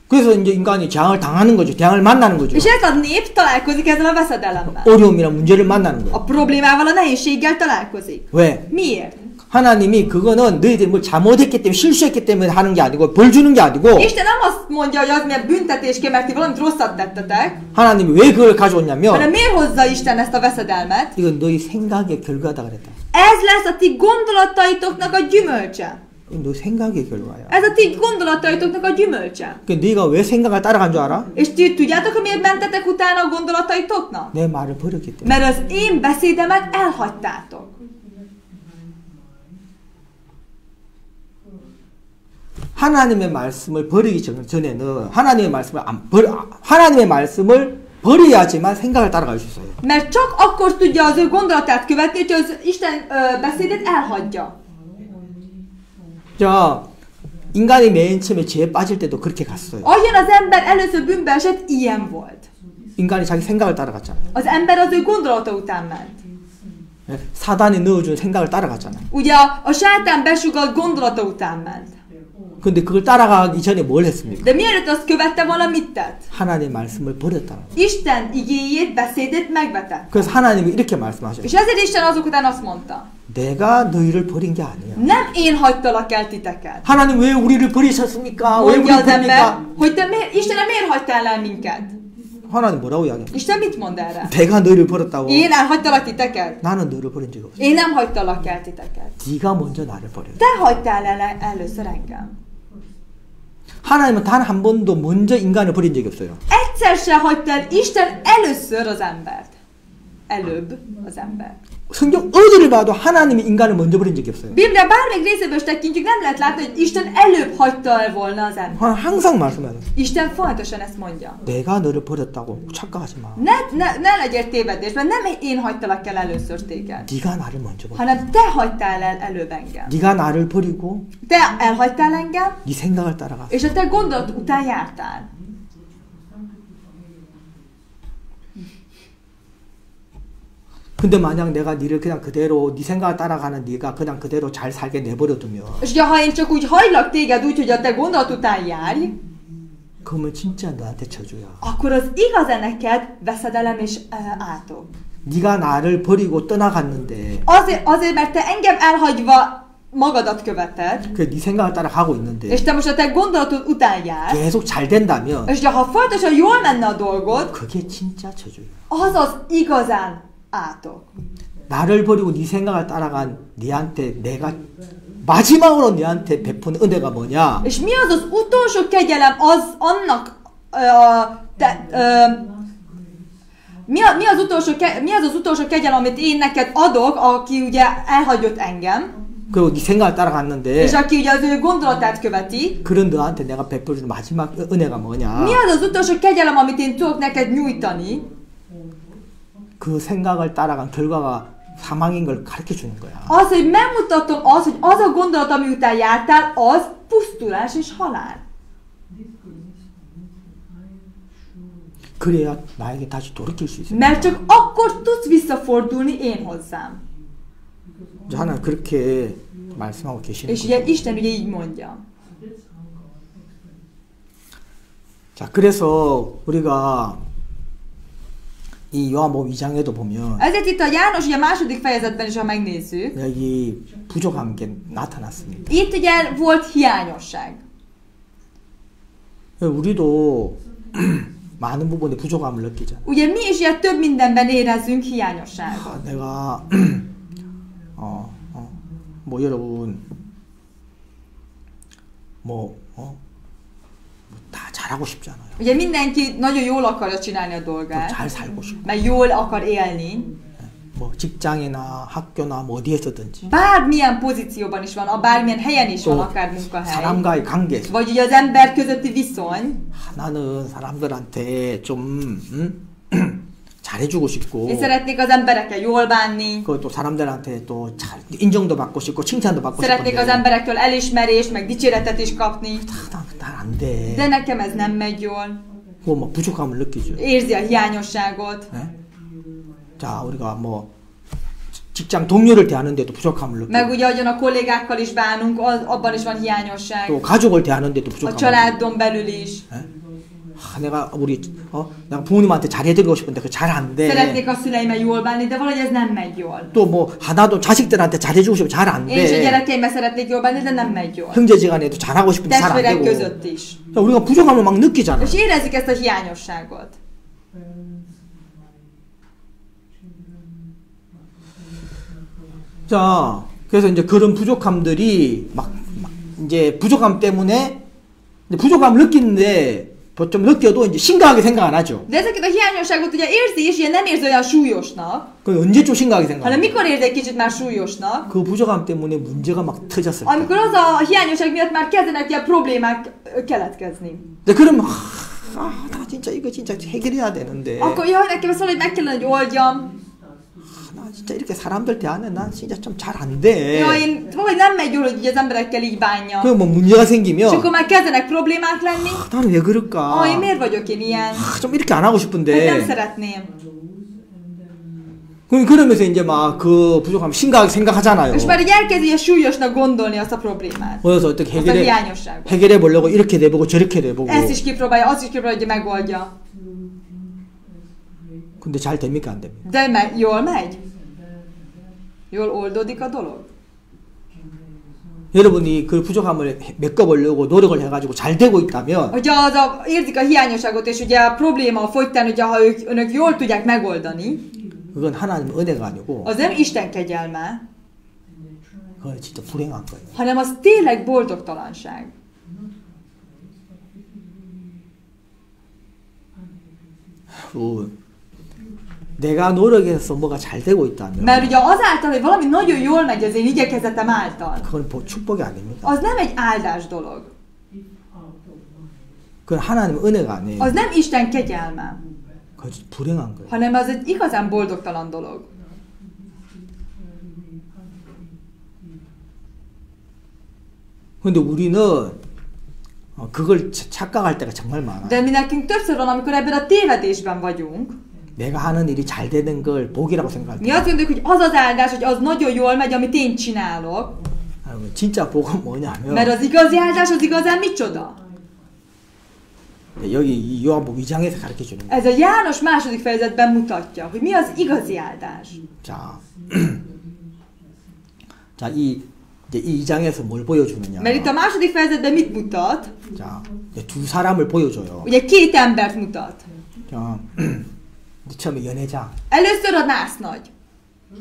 그래서 이제 인간이 재앙을 당하는 거죠. 재앙을 만나는 거죠. És ez a nép találkozik ezzel a veszedelemmel. 어려움이나 문제를 만나는 거예요. A problémával, a nehézséggel találkozik. 왜? Miért? 하나님이 그거는 너희들이 뭘 잘못했기 때문에 실수했기 때문에 하는 게 아니고 벌 주는 게 아니고 Isten nem azt mondja, hogy az miért büntetésként, mert ti valamit rosszat tettetek, 하나님이 왜 그걸 가져왔냐면 hanem miért hozza Isten ezt a veszedelmet? 이건 너희 생각의 결과다 그랬다. Ez lesz a ti gondolataitoknak a gyümölcse. 너 생각의 결과야. Ez a ti gondolataitoknak a gyümölcse. 그러니까 네가 왜 생각을 따라간 줄 알아? És ti tudjátok, hogy miért mentetek utána a gondolataitoknak? 내 말을 버렸기 때문에. Mert az én beszédemet elhagytátok. 하나님의 말씀을 버리기 전에는 하나님의 말씀을 버려야지만 생각을 따라갈 수 있어요. Mert csak akkor tudja az ő gondolatát követni, hogy az Isten beszédét elhagyja. 자, 인간이 맨 처음에 죄에 빠질 때도 그렇게 갔어요. Ahogyan az ember először bűnbe esett, ilyen volt. 인간이 자기 생각을 따라갔잖아요. Az ember az ő gondolata után ment. 사단이 넣어준 생각을 따라갔잖아요. Ugye a sátán besugadt gondolata után ment. 근데 그걸 따라가기 전에 뭘 했습니까? De mielőtt azt követte, valamit tett. 하나님의 말씀을 버렸다는 거예요. Isten igéjét, beszédét megvetett. 그래서 하나님이 이렇게 말씀하셔요. És ezért Isten azok után azt mondta. 내가 너희를 버린 게 아니야. Nem én hagytalak el titeket. 하나님 왜 우리를 버리셨습니까? 왜 Mondja 우리를 az ember, 버립니까? hogy te Istenem, miért hagytál el minket? 하나님 뭐라고 이야기해요? Isten mit mond erre? 내가 너희를 버렸다고. Én elhagytalak titeket? 나는 너를 버린 적 없어. Én nem hagytalak el titeket. 네가 먼저 나를 버렸어. Te hagytál el először engem. 하나님은 단 한 번도 먼저 인간을 버린 적이 없어요. Egyszer se hagyta el Isten először az embert. Előbb az ember. 성경 어디를 봐도 하나님이 인간을 먼저 버린 적이 없어요. Biblia bármelyik részéből is tekintjük, nem lehet látni, hogy Isten előbb hagyta el volna az embert. 하나님 항상 말씀해요. Isten folyamatosan ezt mondja. 내가 너를 버렸다고 착각하지 마. Ne legyél tévedésben, nem én hagytalak el először téged, 네가 나를 먼저 버렸다. hanem te hagytál el előbb engem. 네가 나를 버리고 Te elhagytál engem, 네 생각을 따라갔어. és a te gondolat után jártál. 근데 만약 내가 네를 그냥 그대로 네 생각을 따라가는 네가 그냥 그대로 잘 살게 내버려두면 És ugye, ha én csak úgy hagylak téged úgy, hogy a te gondolat után járj, 그러면 진짜 너한테 저주야. akkor az igazán neked veszedelem és átok. 네가 나를 버리고 떠나갔는데 Azért, mert te engem elhagyva magadat követed, 그 네 생각을 따라가고 있는데 és te most a te gondolatod után jársz, 계속 잘 된다면 és ugye, ha folyamatosan jól menne a dolgod, 그게 진짜 저주야. az az igazán átok. 나를 버리고 네 생각을 따라간 네한테 내가 마지막으로 네한테 베푼 은혜가 뭐냐? És mi az az utolsó kegyelem az annak, mi az az utolsó kegyelem, amit én neked adok, aki ugye elhagyott engem, 그리고 네 생각을 따라갔는데 és aki ugye az ő gondolatát követi. 그런 너한테 내가 베풀어준 마지막 은혜가 뭐냐? Mi az az utolsó kegyelem, amit én tudok neked nyújtani? 그 생각을 따라간 결과가 사망인 걸 가르쳐 주는 거야. Az, hogy megmutatom azt, hogy az a gondolat, ami után jártál, az pusztulás és halál. 그래야 나에게 다시 돌이킬 수 있어요. Mert csak akkor tudsz visszafordulni én hozzám. 하나님 그렇게 말씀하고 계시는 És ugye 거죠. Isten ugye így mondja. 자, 그래서 우리가 이 요한복음 2장에도 보면 Ezért itt a János ugye második fejezetben is, ha megnézzük, 여기 부족한 게 나타났습니다. itt ugye volt hiányosság. 우리도 많은 부분에 부족함을 느끼잖아. Ugye mi is ugye több mindenben érezzünk hiányosságot. 내가 뭐 여러분 다 잘하고 싶잖아요. Ugye mindenki nagyon jól akarja csinálni a dolgát, 잘 살고 싶고. mert jól akar élni. 뭐 직장이나 학교나 뭐 어디에서든지. Bármilyen pozícióban is van, bármilyen helyen is van, 또 akár munkahely. 사람과의 관계에서. Vagy ugye az ember közötti viszony. 나는 사람들한테 좀 잘해주고 싶고. Én szeretnék az emberekkel jól bánni. 또 사람들한테 또 잘 인정도 받고 싶고 칭찬도 받고 Szeretnék az 싶은데. emberektől elismerést, meg dicséretet is kapni. 안 돼. De nekem ez nem megy jól. 그거 막 부족함을 느끼죠. Érzi a hiányosságot. 네? 자, 우리가 뭐 직장 동료를 대하는데도 부족함을 느끼고. Meg ugye, ahogyan a kollégákkal is bánunk, abban is van hiányosság. 또 가족을 대하는데도 A 부족함을 családon belül is. 네? 내가 내가 부모님한테 잘해드리고 싶은데 그 잘 안 돼. Szeretnék a szüleimmel jól bánni, de valahogy ez nem megy jól. 또 뭐 나도 자식들한테 잘해주고 싶으면 잘 안 Én is a 돼. gyerekeimmel szeretnék jól bánni, de nem megy jól. 형제지간에도 잘하고 싶은데 잘 안 Testvérek 되고. között is. 자, 우리가 부족함을 막 느끼잖아. És érezzük ezt a hiányosságot. 자, 그래서 이제 그런 부족함들이 막 이제 부족함 때문에 이제 부족함을 느끼는데 좀 느껴도 이제 심각하게 생각 안 하죠. De ezeket a hiányosságot ugye érzi, és ugye nem érzi olyan súlyosnak, 그 언제쯤 심각하게 생각? hanem mikor érzi egy kicsit már súlyosnak, 그 부족함 때문에 문제가 막 터졌을 때. amikor az a hiányosság miatt már kezdenek ilyen problémák keletkezni. 근데 그러면 나 진짜 이거 진짜 해결해야 되는데. Akkor jaj, nekem ezt valahogy meg kellene, hogy oldjam. 나 진짜 이렇게 사람들 대하는 난 진짜 좀 잘 안 돼. Jaj, én valahogy nem megy jól, hogy így az emberekkel így bánjam. 그럼 뭐 문제가 És 생기면 akkor már kezdenek problémák lenni. 나는 왜 그럴까? Én miért vagyok én ilyen? 좀 이렇게 안 하고 Hát nem 싶은데. szeretném. 그러면서 이제 막 그 부족함 심각하게 생각하잖아요. És már így elkezdi ilyen súlyosnak gondolni azt a problémát. 그래서 어떻게 Azt a hiányosságot. 해결해 보려고 이렇게 내보고 저렇게 내보고. Ezt is kipróbálja, azt is kipróbálja, hogy megoldja. 근데 잘 됩니까 안 됩니까? De jól megy? Jól oldódik a dolog? 여러분이 그 부족함을 메꿔보려고 노력을 해가지고 잘 되고 있다면 Hogyha érzik a hiányosságot, és ugye a probléma folytán, ugye ha önök jól tudják megoldani, 그건 하나님 은혜가 아니고 az nem Isten kegyelme, 그건 진짜 불행한 거예요. hanem az tényleg boldogtalanság. 내가 노력해서 뭐가 잘 되고 있다면 Mert ugye azáltal, hogy valami nagyon jól megy az én igyekezetem által, 그건 축복이 아닙니다. az nem egy áldás dolog. 그건 하나님 은혜가 아니에요. Az nem Isten kegyelme, 그건 불행한 거예요. hanem az egy igazán boldogtalan dolog. 근데 우리는 그걸 착각할 때가 정말 많아요. De mi nekünk többször van, amikor ebben a tévedésben vagyunk. 내가 하는 일이 잘 되는 걸 복이라고 생각할 Mi 때 azt mondjuk, hogy az az áldás, hogy az nagyon jól megy, amit én csinálok. 진짜 복은 뭐냐면 Mert az igazi áldás az igazán micsoda? 여기 이 요한복음 2장에서 가르쳐 주는 거예요. Ez a János második fejezetben mutatja, hogy mi az igazi áldás. 자, 자, 이제 이 2장에서 뭘 보여주느냐? Mert itt a második fejezetben mit mutat? 자, 이제 두 사람을 보여줘요. Ugye két embert mutat. 자, 처음에 연회장. Először a násznagy.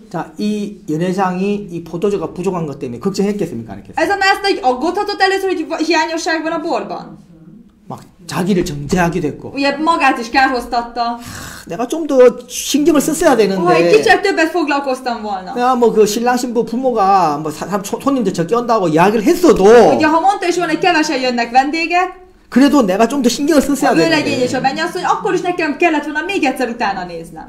자, 이 연회장이 이 포도주가 부족한 것 때문에 걱정했겠습니까? 안 했겠습니까? Ez a násznagy aggódhatott először, hogy hiányosság van a borban? 막 자기를 정죄하기도 했고. Ugye magát is kárhoztatta. 내가 좀 더 신경을 썼어야 Ha egy 되는데. kicsit többet foglalkoztam volna. 내가 뭐 그 신랑 신부 부모가 뭐 손님들 적게 온다고 이야기를 했어도 Ugye ha mondta is volna, hogy kevesen jönnek vendégek, 그래도 내가 좀 더 신경을 썼어야 a vőlegény és 되는데. a mennyasszony, akkor is nekem kellett volna még egyszer utána néznem.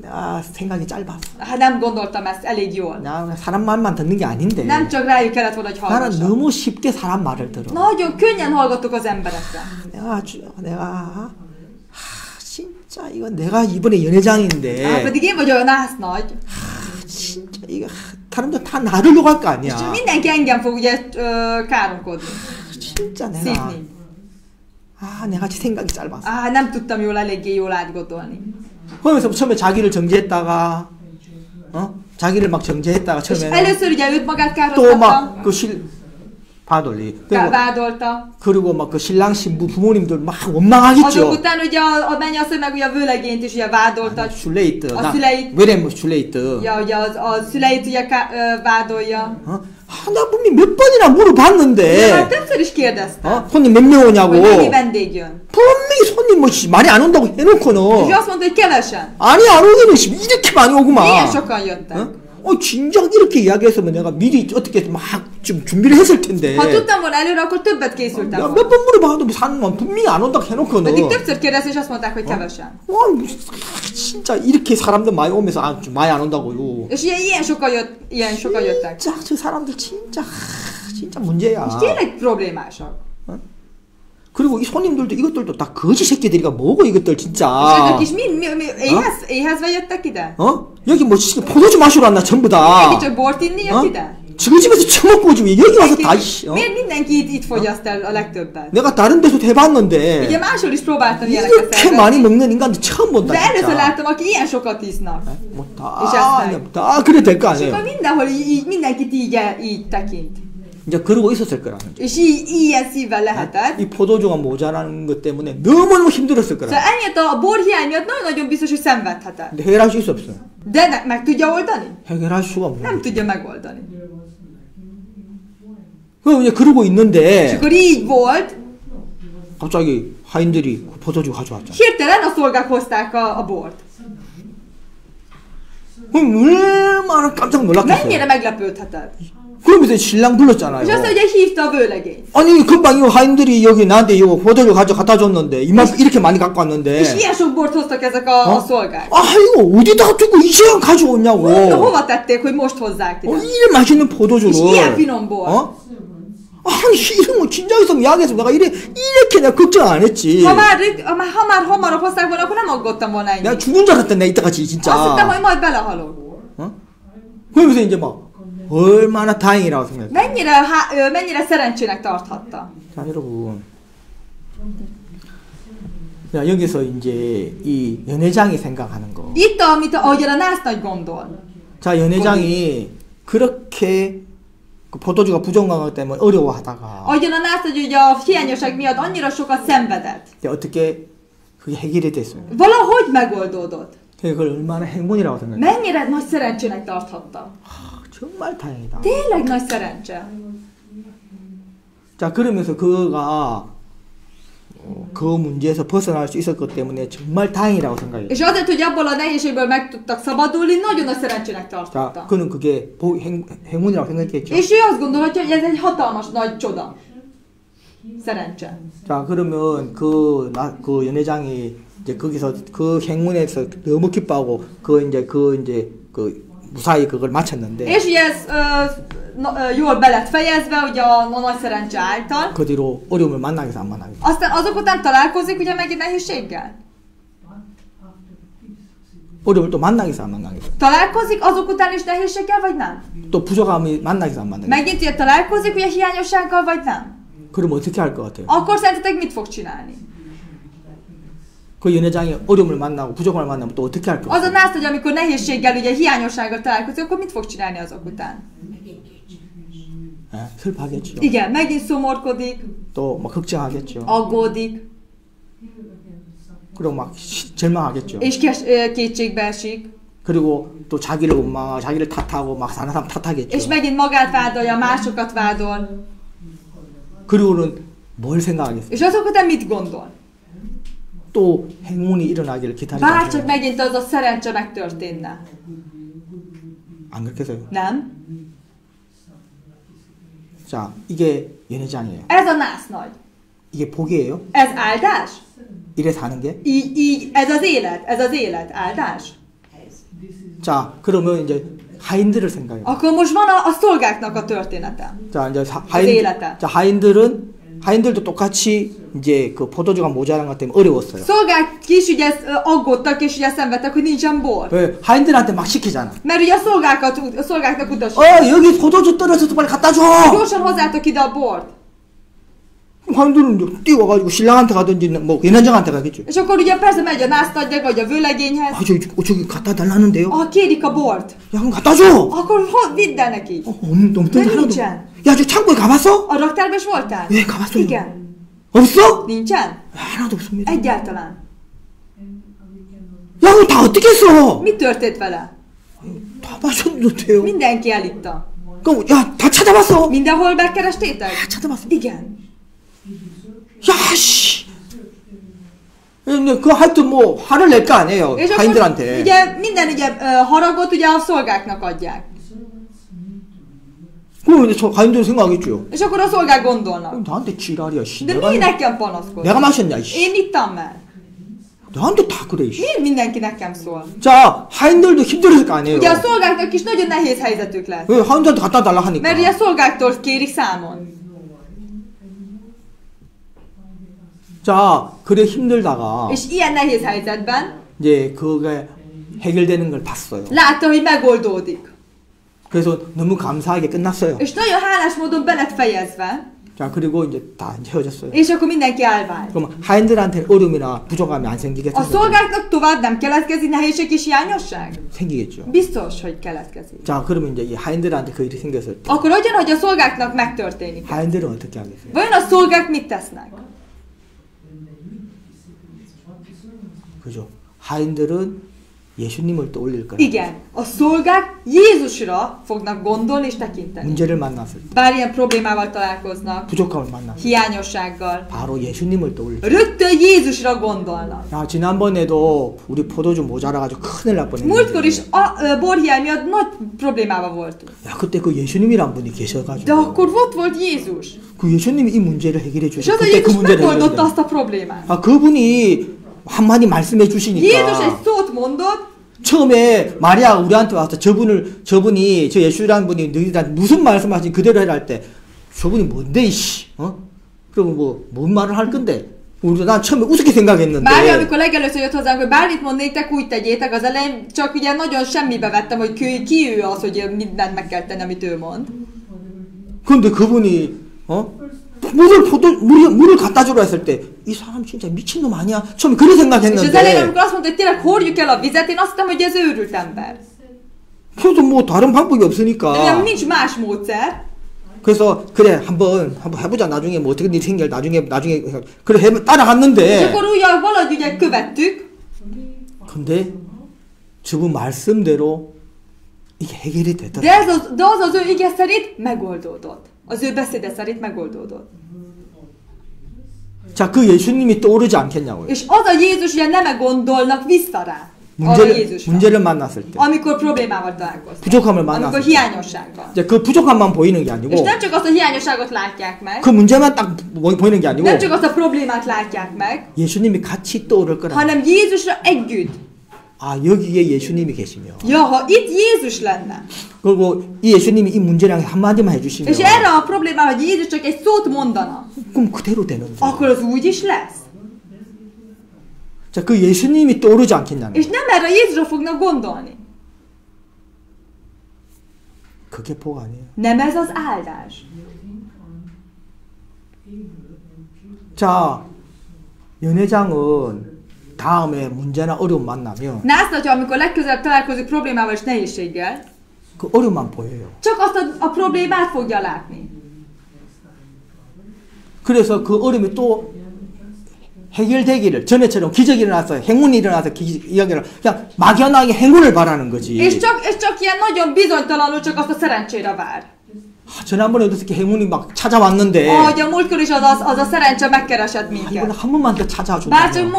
내가 생각이 짧았어. Hát nem gondoltam ezt elég jól. 나 사람 말만 듣는 게 아닌데. Nem csak rájuk kellett volna, hogy 나는 hallgassak. 너무 쉽게 사람 말을 들어. Nagyon könnyen hallgatok az emberekre. 내가 진짜 이거 내가 이번에 연회장인데. Pedig én vagyok a násznagy. 진짜 이거 사람들 다 나를 욕할 거 És 아니야. mindenki engem fog ugye káromkodni. 진짜 내가 Szidni. 내가 생각이 짧았어. Nem tudtam eléggé jól átgondolni. 그러면서 처음에 자기를 정죄했다가 자기를 막 정죄했다가 És 처음에 először ugye őt magát 또 kárhoztatta, 막 그 바돌리 vádolta. 그리고 막 그 신랑 신부 부모님들 막 Azok 원망하겠죠. után ugye a mennyasszony meg ugye a vőlegényt is ugye vádolta. 슐레이트 A szüleit. 왜래 슐레이트. Ja, ugye a szüleit ugye vádolja. 나 분명히 몇 번이나 물어봤는데 Már többször is kérdeztem, 손님 몇 명 오냐고. hogy mennyi vendég jön. 분명히 손님 뭐 많이 안 온다고 És 해놓고는 ő azt mondta, hogy kevesen. 아니 안 오기는 이렇게 많이 오구만. Milyen sokan jöttek. 진작 이렇게 이야기했으면 내가 미리 어떻게 막 좀 준비를 했을 텐데. Ha tudtam volna előre, akkor többet készültem volna. 몇 번 물어봐도 사는 분명히 안 온다고 해놓고는. Pedig többször kérdezte, és azt mondták, hogy kevesen. 진짜 이렇게 사람들 많이 오면서 좀 많이 안 온다고요. És ilyen sokan jöttek. 진짜 저 사람들 진짜 문제야. És tényleg problémásak. 그리고 이 손님들도 이것들도 다 거지 새끼들이가 뭐고 이것들 진짜. És ők is éhezve jöttek ide? 여기 뭐 포도주 마시러 왔나 전부 다. Mindenki csak bort inni jött ide? 지금 집에서 처먹고 오지 왜 여기 와서 다 Miért mindenki itt fogyaszt el a legtöbbet? 내가 다른 데서 해봤는데 Ugye máshol is próbáltam ilyeneket 이렇게 szervezni. 많이 먹는 인간들 처음 본다 De először 진짜. láttam, aki ilyen sokat isznak. 다 그래 될 거 És akkor 아니에요. mindenhol mindenkit így tekint. 이제 그러고 있었을 거라는 거죠. És ilyen szívvel lehetett. 이 포도주가 모자라는 것 때문에 너무너무 힘들었을 거라. Szóval ennyiért a borhiány miatt nagyon biztos, hogy szenvedhetett. 근데 해결할 수 없어요. De meg tudja oldani? 해결할 수가 없는 Nem 거죠. tudja megoldani. 그럼 이제 그러고 És 있는데 akkor így volt, 갑자기 하인들이 그 포도주 가져왔잖아. hirtelen a szolgák hozták a bort. 그럼 얼마나 깜짝 놀랐겠어요. Mennyire meglepődhetett. 그러면서 신랑 불렀잖아요. És azt mondja, hogy hívta a vőlegényt. 아니 금방 이 하인들이 여기 나한테 이거 포도주 갖다 줬는데 이만큼 이렇게 많이 갖고 És 왔는데 ilyen sok bort hoztak ezek a szolgák. 이거 어디다 두고 이제야 가져오냐고. Hova tették, hogy most hozzák ide? 이래 맛있는 És 포도주를 ilyen finom bor. 아니 이런 거 진작 있으면 이야기했으면 내가 이렇게 내가 걱정 안 했지. Ha már hamarabb hozták volna, akkor nem aggódtam volna 내가 ennyit. 죽은 줄 알았다 내가 이때까지 Azt hittem, 진짜. hogy majd belehalok. 어? 그러면서 이제 막 얼마나 다행이라고 생각해. Mennyire szerencsének tarthatta. 자 여러분. 자 여기서 이제 이 연회장이 생각하는 거. Itt, ahogy a nász nagy gondol. 자 연회장이 그렇게 그 포도주가 부족한 때문에 어려워하다가 Ahogyan a nász, hogy ugye a hiányosság miatt annyira sokat szenvedett. 이제 어떻게 그게 해결이 됐어요. Valahogy megoldódott. 그걸 얼마나 행운이라고 생각해. Mennyire nagy szerencsének tarthatta. 정말 다행이다. Tényleg nagy szerencse. 자 그러면서 그가 그 문제에서 벗어날 수 있었기 때문에 정말 다행이라고 생각해요. És azért, hogy abból a nehézségből meg tudtak szabadulni, nagyon nagy szerencsének 자 tartotta. 그는 그게 행운이라고 생각했죠. És ő azt gondolhatja, hogy ez egy hatalmas nagy csoda. Szerencse. 자 그러면 그 연회장이 이제 거기서 그 행운에서 너무 기뻐하고 그 무사히 그걸 마쳤는데 És ugye ez jól be lett fejezve, ugye a nagy szerencse által. 그 뒤로 어려움을 만나겠어 안 만나겠어. Aztán azok után találkozik ugye megint nehézséggel. 어려움을 또 만나겠어 안 만나겠어. Találkozik azok után is nehézséggel, vagy nem? 또 부족함이 만나겠어 안 만나겠어. Megint ugye találkozik ugye hiányossággal, vagy nem? 그럼 어떻게 할 것 같아요? Akkor szerintetek mit fog csinálni? 그 연회장이 어려움을 만나고 부족함을 만나면 또 어떻게 할 것 Az a 같아요? nász, hogy amikor nehézséggel, ugye hiányossággal találkozik, akkor mit fog csinálni azok után? 예, 슬퍼하겠죠. Igen, megint szomorkodik, 또 막 걱정하겠죠. aggódik, 그리고 막 절망하겠죠. és kétségbe esik, 그리고 또 자기를 원망하고 자기를 탓하고 막 사는 사람 탓하겠죠. és megint magát vádolja, másokat vádol. 그리고는 뭘 생각하겠어요? És azok után mit gondol? 또 행운이 일어나기를 기다리지 Bárcsak 않아요. megint az a szerencse megtörténne. 안 그렇겠어요? Nem? 자, 이게 연회장이에요. Ez a nász nagy. 이게 복이에요? Ez áldás? 이래 사는 게? Így, ez az élet, áldás? 자, 그러면 이제 하인들을 생각해요. Akkor most van a szolgáknak a története. 자, 이제 élete. 하인들도 똑같이 이제 그 포도주가 모자란 것 때문에 어려웠어요. Szolgák is ugye aggódtak és ugye szenvedtek, hogy nincsen bor. 왜? 하인들한테 막 시키잖아. Mert ugye a szolgáknak utasít. 여기 포도주 떨어져서 빨리 갖다 줘! Gyorsan hozzátok ide a bort. 하인들은 이제 뛰어가지고 신랑한테 가든지 뭐 연회장한테 가겠죠. És akkor ugye persze megy a násztadják, vagy a vőlegényhez. 저기 갖다 달라는데요? Kérik a bort. 야, 그럼 갖다 줘! Akkor vidd el neki. 너무 De 하나도. nincsen. 야, 저 창고에 가봤어? A raktárban is voltál? 예, 가봤어요. Igen. 없어? Nincsen? 하나도 없습니다. Egyáltalán. 야, 그럼 다 어떻게 했어? Mi történt vele? 다 마셨는데요. Mindenki elitta. 그럼 야, 다 찾아봤어? Mindenhol megkerestétek? 찾아봤어. Igen. 야, 씨. 근데 그 하여튼 뭐 화를 낼 거 아니에요. És akkor 하인들한테. ugye minden ugye haragot ugye a szolgáknak adják. 그럼 이제 저 하인들 생각하겠죠. És akkor a szolgák gondolnak. 나한테 지랄이야, 씨. De mi nekem panaszkodsz? 내가 마셨냐, 씨. Én ittam már. 나한테 다 그래, 씨. Miért mindenki nekem szól? 자, 하인들도 힘들었을 거 아니에요. Ugye a szolgáknak is nagyon nehéz helyzetük lesz. 왜 하인들한테 갖다 달라 하니까. Mert ugye a szolgáktól kérik számon. 자, 그래 힘들다가 És ilyen nehéz helyzetben 이제 그게 해결되는 걸 봤어요. látta, hogy megoldódik. 그래서 너무 감사하게 끝났어요. És nagyon hálás módon be lett fejezve, 자, 그리고 이제 다 이제 헤어졌어요. és akkor mindenki elvált. 그럼 하인들한테 어려움이나 부족함이 안 A 생기겠어요? szolgáknak tovább nem keletkezik nehézség és hiányosság? 생기겠죠. Biztos, hogy keletkezik. 자, 그러면 이제 이 하인들한테 그 일이 생겼을 때 Akkor hogyan, hogy a szolgáknak megtörténik? 하인들은 어떻게 하겠어요? Vajon a szolgák mit tesznek? 그죠? 하인들은 예수님을 떠올릴 거예요. Igen, a szolgák Jézusra fognak gondolni és tekinteni. 문제를 만났을 때, Bár ilyen problémával találkoznak, 부족함을 만났을 때 hiányossággal, 바로 예수님을 떠올릴 거예요. rögtön Jézusra gondolnak. 야, 지난번에도 우리 포도주 모자라가지고 큰일 날 Múltkor is 뻔했는데 a borhiány miatt nagy problémával voltunk. 야, 그때 그 예수님이란 분이 De 계셔가지고 akkor ott volt Jézus. 그 예수님이 이 문제를 해결해 És 주셨어요. az a 그때 그 Jézus 문제를 megoldotta 해결해 azt a problémát. 아, 그분이 한마디 말씀해 Jézus egy 주시니까 szót mondott, 처음에 마리아가 우리한테 와서 저분이 저 예수라는 분이 너희들한테 무슨 말씀하신 그대로 해라 할 때 저분이 뭔데 이씨 그리고 뭔 말을 할 건데 난 처음에 우습게 생각했는데 Mária, amikor legelőször jött hozzánk, hogy bármit mond néktek, úgy tegyétek, az elején csak ugye nagyon semmibe vettem, hogy ki ő az, hogy mindent meg kell tenni, amit ő mond. 근데 그분이 물을 갖다 주라 했을 때 이 사람 진짜 미친놈 아니야? 처음에 그런 És az elején, 생각했는데 amikor azt mondta, hogy tényleg hordjuk el a vizet, én azt hittem, hogy ez őrült ember. 그래도 뭐 다른 방법이 De ugye 없으니까 nincs más módszer. 그래서 그래 한번 해보자 나중에 뭐 어떻게 일이 생겨 나중에 그래 És 따라갔는데 akkor úgy, valahogy ugye követtük, 근데 저분 말씀대로 이게 해결이 되더라. de az az ő ige szerint megoldódott. Az ő beszéde szerint megoldódott. 자, 그 예수님이 떠오르지 않겠냐고요. És az a Jézus ugye nem gondolnak vissza rá. Arra Jézusra. 문제를 만났을 때, Amikor problémával találkoztak. 부족함을 Amikor 만났을 때, hiányossággal. 이제 그 부족함만 보이는 게 아니고, És nem csak azt a hiányosságot látják meg, 그 문제만 딱 보이는 게 아니고, nem csak azt a problémát látják meg, 예수님이 같이 떠오를 거라. hanem Jézusra együtt. 아, 여기에 예수님이 계시며, Ja, ha itt Jézus lenne, 그리고 이 예수님이 이 문제랑 한마디만 해주시면, és erre a problémára, hogy Jézus csak egy szót mondana, 그럼 그대로 되는 거예요. akkor az úgy is lesz. 자, 그 예수님이 떠오르지 않겠냐는 És 거예요. nem erre a Jézusra fognak gondolni. 그게 복 아니에요. Nem ez az áldás. 자, 연회장은 다음에 문제나 어려움 만나면 Nászna, hogyha amikor legközelebb találkozik problémával és nehézséggel, 그 어려움만 보여요. csak azt a problémát fogja látni. 그래서 그 어려움이 또 해결되기를 전에처럼 기적이 일어나서 행운이 일어나서 이야기를 그냥 막연하게 행운을 바라는 거지. És csak ilyen nagyon bizonytalanul csak azt a szerencsére vár. 지난번에 어떻게 행운이 막 찾아왔는데 Ahogy a múltkor is az a szerencse megkeresett 이번에 minket. 한 번만 더 찾아준다. Bár csak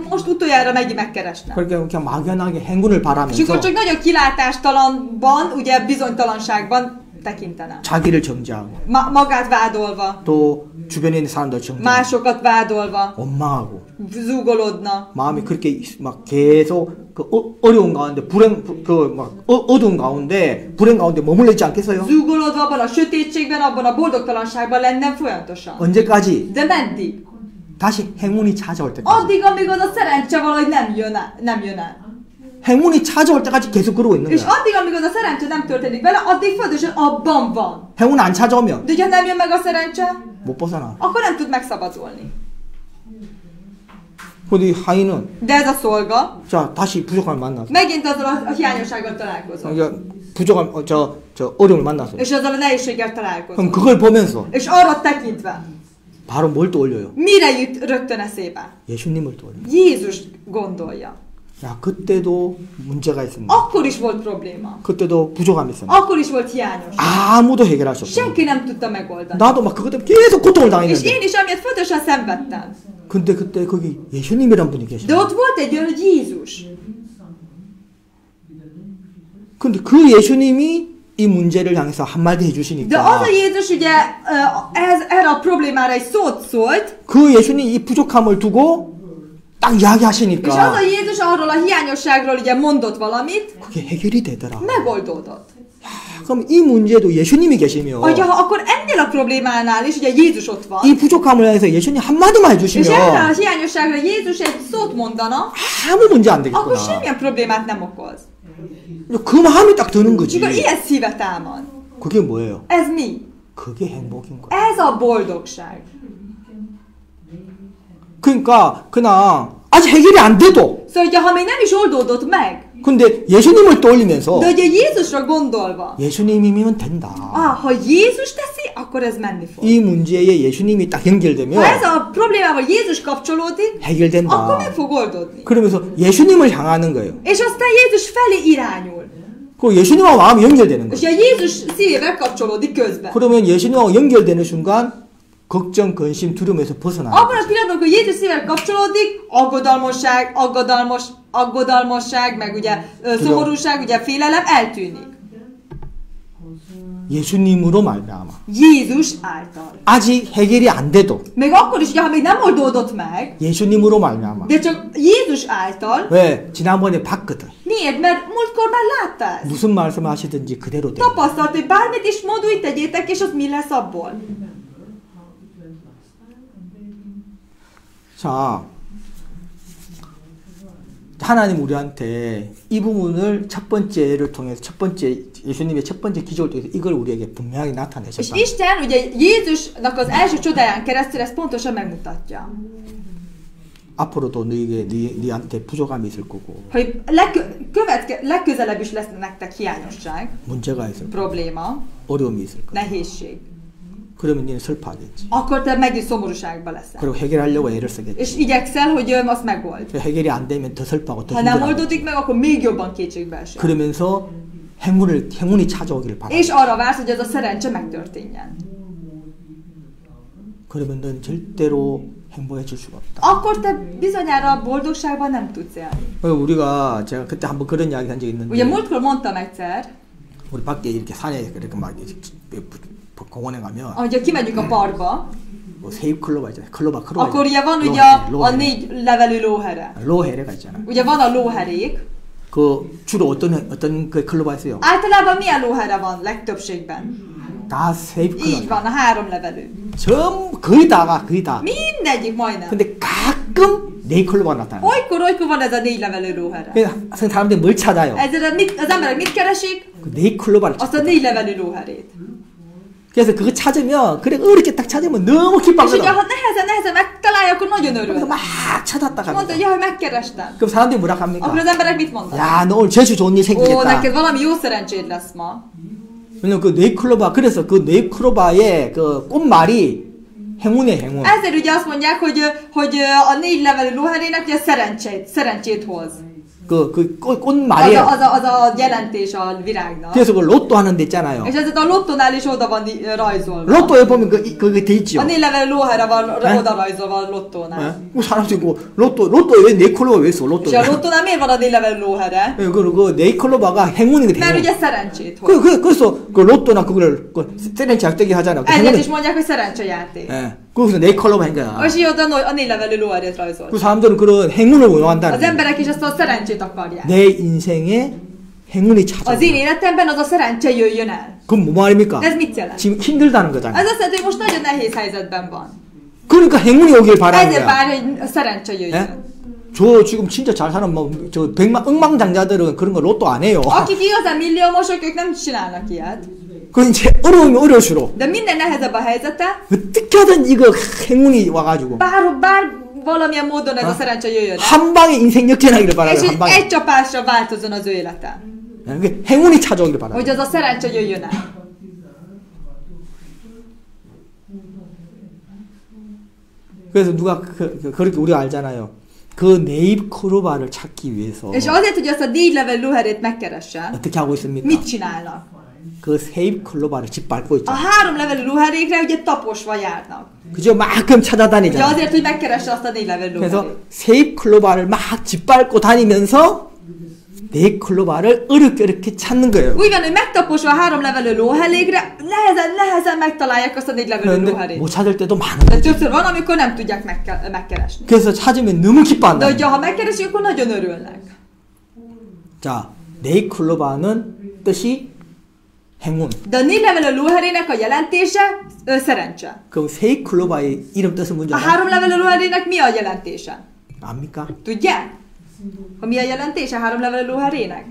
most utoljára megint megkeresne. 그러니까 그냥 막연하게 행운을 És 바라면서 akkor csak nagyon kilátástalanban, ugye bizonytalanságban tekintene. 자기를 정죄하고 Magát vádolva, 또 주변에 있는 사람들 정죄하고 másokat vádolva, 원망하고 zúgolódna. 마음이 그렇게 막 계속 그 어려운 가운데 어두운 가운데 불행 가운데 머물러 있지 않겠어요? Zúgolódva abban a sötétségben, abban a boldogtalanságban lenne folyamatosan. 언제까지? De meddig? 다시 행운이 찾아올 때까지. Addig, amíg az a szerencse valahogy nem jön el. 행운이 찾아올 때까지 계속 그러고 있는 És 거야. addig, amíg az a szerencse nem történik vele, addig folyamatosan abban van. 행운 안 찾아오면 De ha nem jön meg a szerencse, 못 벗어나. akkor nem tud megszabadulni. 근데 하인은 De ez a szolga 자 다시 부족함을 만나서 megint azzal a hiányossággal találkozott. 그러니까 부족함 저 어려움을 만나서 És azzal a nehézséggel 그럼 találkozott. 그걸 보면서 És arra tekintve, 바로 뭘 떠올려요? mire jut rögtön eszébe? 예수님을 떠올려. Jézus gondolja. 야 그때도 문제가 있습니다. Akkor is volt probléma. 그때도 부족함이 있습니다. Akkor is volt hiányos. 아무도 해결할 수 없어. Senki nem tudta megoldani. 나도 막 그것 때문에 계속 고통을 És 당했는데. én is amiatt folyamatosan szenvedtem. 근데 그때 거기 예수님이란 분이 계셔. De ott volt egy olyan, hogy Jézus. 근데 그 예수님이 이 문제를 향해서 한마디 De az 해주시니까 a Jézus ugye erre a problémára egy szót szólt, 그 예수님 이 부족함을 두고 딱 és az 이야기하시니까 a Jézus arról a hiányosságról ugye mondott valamit, 그게 해결이 되더라. megoldódott. 그럼 이 문제도 예수님이 계시며 Akkor ennél a problémánál is ugye Jézus ott van, 이 부족함을 향해서 예수님 한마디만 és erre a 해주시면 hiányosságra Jézus egy szót mondana, 아무 문제 안 akkor 되겠구나. semmilyen problémát nem okoz. 그 마음이 딱 드는 거지. És akkor ilyen szíve támad. 그게 뭐예요? Ez mi? 그게 행복인 거야. Ez a boldogság. 그러니까 그냥 아직 해결이 안 돼도 Szóval, hogyha ha még nem is oldódott meg, 근데 예수님을 떠올리면서 de ugye Jézusra gondolva, 예수님이면 된다. ha Jézus teszi, akkor ez menni fog. 이 문제에 예수님이 딱 연결되면 Ha ez a problémával Jézus kapcsolódik, 해결된다. akkor meg fog oldódni. 그러면서 예수님을 향하는 거예요. És aztán Jézus felé irányul. 그 예수님과 마음이 연결되는 És 거예요. ha Jézus szívével kapcsolódik közben. 그러면 예수님하고 연결되는 순간 걱정, 근심, 두려움에서 벗어나는 Abban a 거죠. pillanatban, hogy Jézus szívével kapcsolódik, aggodalmasság, meg ugye szomorúság, ugye félelem eltűnik. 예수님으로 말미암아. Jézus által. 아직 해결이 안 돼도 Még akkor is, ugye, ha még nem oldódott meg, 예수님으로 말미암아. de csak Jézus által. 왜? 지난번에 봤거든. Miért? Mert múltkor már látta ezt. 무슨 말씀하시든지 그대로 돼. Tapasztalt, hogy bármit is mond, úgy tegyétek, és az mi lesz abból. 자, 하나님 우리한테 이 부분을 첫 번째를 통해서 첫 번째 예수님의 첫 번째 기적을 통해서 이걸 우리에게 분명히 És 나타내셨다. Isten ugye Jézusnak az első csodáján keresztül ezt pontosan megmutatja. 앞으로도 너희한테 부족함이 있을 거고 Hogy legközelebb is lesz nektek hiányosság, 문제가 있을 거고 probléma, 어려움이 있을 거고 nehézség. 그러면 너는 슬퍼하겠지. Akkor te megint szomorúságba leszel. 그리고 해결하려고 애를 쓰겠지. És igyekszel, hogy azt megold. 해결이 안 되면 더 슬퍼하고 더 Ha nem 힘들어하고 oldódik meg, akkor még jobban kétségbe esel. 그러면서 행운이 찾아오기를 바라. És arra vársz, hogy ez a szerencse megtörténjen. 그러면 넌 절대로 행복해질 수가 없다. Akkor te bizonyára a boldogságban nem tudsz élni. 우리가 제가 그때 한번 그런 이야기 한 적이 있는데 Ugye múltkor mondtam egyszer, 우리 밖에 이렇게 산에 이렇게 막 공원에 가면 hogy kimegyünk a parkba, 뭐 세입 클로바 있잖아요. 클로바 akkor ugye van ugye a 4 levelű lóhere. 로헤레가 있잖아. Ugye van a lóherék. 그 주로 어떤 그 클로바 있어요? Általában milyen lóhere van legtöbbségben? 다 세입 Így 클로바. van, a 3 levelű. 전 거의 다가 거의 다. Mindegyik majdnem. 근데 가끔 네 클로바 나타나. Olykor van ez a 4 levelű lóhere. 그래서 사람들이 뭘 찾아요? Ezzel az emberek mit keresik? 네 클로바를 Azt a 4 levelű lóherét. 그래서 그거 찾으면 그래 어렵게 딱 찾으면 너무 És 기뻐하거든. ugye, ha nehezen megtalálja, akkor nagyon 그래서 örül. 막 찾았다 Mondta, 갑니다. hogy megkerestem. 그럼 사람들이 뭐라 합니까? Akkor az emberek mit mondanak? 야, 너 오늘 재수 좋은 일 Ó, 생기겠다. neked valami jó szerencséd lesz ma. 왜냐면 그 네이클로바 그래서 그 네이클로바의 그 꽃말이 행운의 행운. Ezért ugye azt mondják, hogy a 4 levelű lóherének ugye szerencsét hoz. 그 꽃말이. Az a jelentés a virágnak. 그래서 그 로또 하는 데 있잖아요. És ez a lottónál is oda van rajzolva. 로또에 보면 그게 돼 있죠. A 4 levelű lóhere van oda rajzolva a lottónál. 그 사람들이 그 로또에 왜 네이클로바 왜 있어? És 로또에. a lottónál miért van a 4 levelű lóhere? 그 네이클로바가 행운이거든요. Mert ugye szerencsét hoz. 그래서 그 로또나 그거를 그 세렌치 작대기 하잖아. 그 Ezért 행운은- is mondják, hogy szerencsejáték. 예. 그래서 네이클로바 한 거야. És így oda a 4 levelű lóherét rajzol. 그 사람들은 그런 행운을 원한다는 Az 거야. emberek is ezt a szerencsét akarják. 내 인생에 행운이 찾아. Az én életemben az a szerencse jöjjön el. 그럼 뭐 말입니까? De ez mit jelent? 지금 힘들다는 거잖아. Ez azt jelenti, hogy most nagyon nehéz helyzetben van. 그러니까 행운이 오길 바라는 Ezért 거야. várja, hogy a szerencse 예? jöjjön. 저 지금 진짜 잘 사는 뭐저 억망장자들은 그런 거 로또 안 해요. Akik igazán milliómosok, ők nem csinálnak ilyet. 그 이제 어려우면 어려울수록 De minden nehezebb a helyzete, 어떻게 하든 이거 행운이 와가지고 bár valamilyen módon ez a szerencse jöjjön el. 한 방에 인생 역전하기를 És 바라요. hogy 한 방에. egy csapásra változzon az ő élete. 예, 행운이 찾아오기를 바라요. Hogy az a szerencse jöjjön el. 그래서 누가 그렇게 우리가 알잖아요. 그 네잎 크로바를 찾기 위해서 És azért, hogy azt a 4 level lóherét megkeresse, 어떻게 하고 있습니까? mit csinálnak? 그 세잎 클로바를 짓밟고 A 있잖아요. 3 levelű lóherékre ugye taposva járnak. 그죠? 만큼 Ugye 찾아다니잖아요. azért, hogy megkeresse azt a 4 levelű 그래서 lóherét. 세잎 클로바를 막 짓밟고 다니면서 네잎 클로바를 어렵게 찾는 거예요. Úgy van, hogy megtaposva a 3 levelű lóherékre, nehezen megtalálják azt a 4 levelű 그런데 lóherét. 못 찾을 때도 많은 De 거죠. többször van, amikor nem tudják megkeresni. 그래서 찾으면 너무 De 기뻐한다. hogyha ha megkeresik, akkor nagyon örülnek. 자, 네잎 클로바는 뜻이 행운. De a 4 levelű lóherének a jelentése szerencse. 그럼 세잎 클로바의 이름 뜻은 뭔지 A 알아요? 3 levelű lóherének mi a jelentése? 압니까? Tudják? Hogy mi a jelentése a 3 levelű lóherének?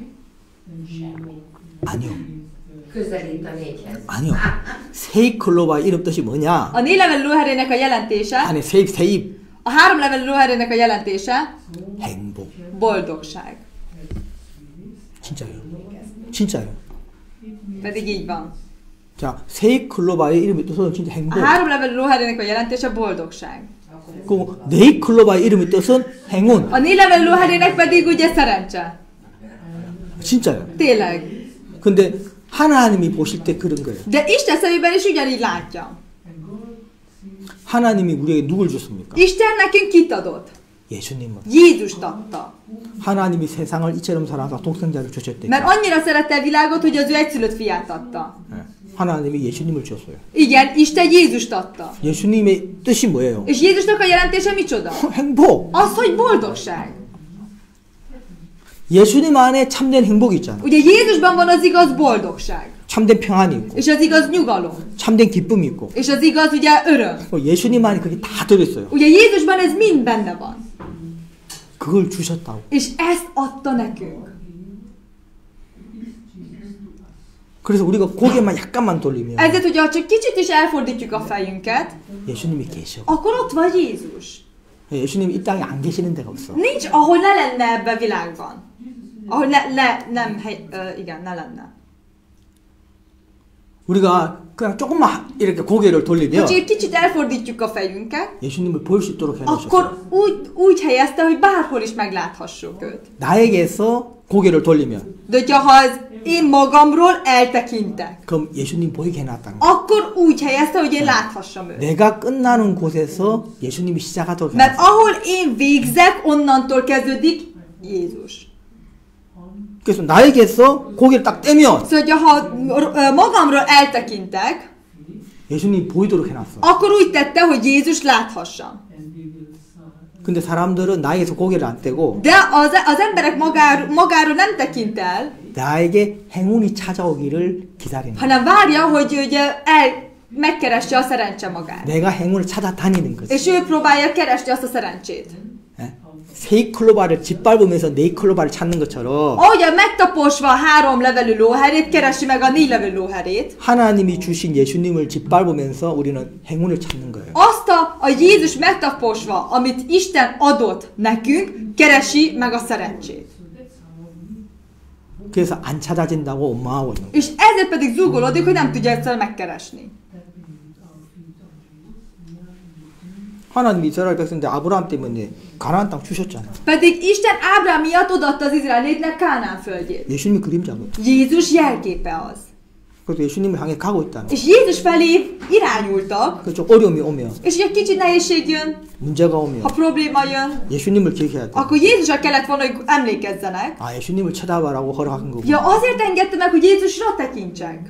아니요. Közelít a 4-hez. 아니요. 세잎 클로바의 이름 뜻이 뭐냐? A 4 levelű lóherének a jelentése, 아니 세잎 a 3 levelű lóherének a jelentése 행복. boldogság. 진짜요. 진짜요. Pedig így van. 자, 세잎 클로바의 이름이 뜻은 진짜 A 행복. 3 levelű lóherének a jelentése boldogság. 그 네잎 클로바의 이름이 뜻은 행운. A 4 levelű lóherének pedig ugye szerencse. 진짜요. Tényleg. 근데 하나님이 보실 때 그런 거예요. De Isten szemében is ugyanígy látja. 하나님이 우리에게 누굴 줬습니까? Isten nekünk kit adott? 예수님을. Jézust adta. 하나님이 세상을 이처럼 사랑하사 독생자를 주셨대. Mert annyira szerette a világot, hogy az ő egyszülött fiát adta. 하나님이 예수님을 줬어요. Igen, Isten Jézust adta. 예수님의 뜻이 뭐예요? És Jézusnak a jelentése micsoda? 행복. Az, hogy boldogság. 예수님 안에 참된 행복이 있잖아. Ugye Jézusban van az igaz boldogság. 참된 평안이 있고 És az igaz nyugalom. 참된 기쁨이 있고 És az igaz ugye öröm. 예수님 안에 그게 다 들어있어요. Ugye Jézusban ez mind benne van. 그걸 주셨다고. És ezt adta nekünk. 그래서 우리가 고개만 약간만 돌리면 Ezért, hogyha csak kicsit is elfordítjuk a fejünket, 예수님이 계셔. akkor ott vagy Jézus. 예수님이 이 땅에 안 계시는 데가 없어. Nincs, ahol ne lenne ebbe a világban. Ahol ne lenne. 우리가 그냥 조금만 이렇게 고개를 돌리면 Hogyha egy kicsit elfordítjuk a fejünket, 예수님을 볼 수 있도록 해놓으셨어요. akkor úgy helyezte, hogy bárhol is megláthassuk őt. 나에게서 고개를 돌리면 De hogyha az én magamról eltekintek, 그럼 예수님 보이게 해놨다는 거예요. akkor úgy helyezte, hogy én láthassam őt. 내가 끝나는 곳에서 예수님이 시작하도록 Mert 해놨어요. ahol én végzek, onnantól kezdődik Jézus. 그래서 나에게서 고개를 딱 떼면 Szóval, ha magamról eltekintek, 예수님 보이도록 해놨어. akkor úgy tette, hogy Jézus láthassam. 근데 사람들은 나에게서 고개를 안 떼고 De az emberek magáról nem tekint el, 나에게 행운이 찾아오기를 기다리는 거예요. hanem várja, hogy ugye megkeresse a szerencse magát. 내가 행운을 찾아다니는 거지. És ő próbálja keresni azt a szerencsét. 예? 세이클로바를 짓밟으면서 네이클로바를 찾는 것처럼 Ahogyan megtaposva a 3 levelű lóherét, keresi meg a 4 levelű lóherét. 하나님이 주신 예수님을 짓밟으면서 우리는 행운을 찾는 거예요. Azt a Jézus megtaposva, amit Isten adott nekünk, keresi meg a szerencsét. 그래서 안 찾아진다고 원망하고 있는 거예요. És ezért pedig zúgolódik, hogy nem tudja egyszer megkeresni. 하나님이 이스라엘 백성들 아브라함 때문에 가나안 땅 주셨잖아요. Pedig Isten Ábrám miatt odaadta az izraelitnek Kánán földjét. 예수님의 그림자거든. Jézus jelképe az. 그래서 예수님을 향해 가고 있다는 거예요. És Jézus felé irányultak, 그래서 좀 어려움이 오면 és ugye kicsit nehézség jön, 문제가 오면 ha probléma jön, 예수님을 기억해야 돼. akkor Jézusra kellett volna, hogy emlékezzenek. 아 예수님을 쳐다봐라고 허락한 거고. Ja, azért engedte meg, hogy Jézusra tekintsek.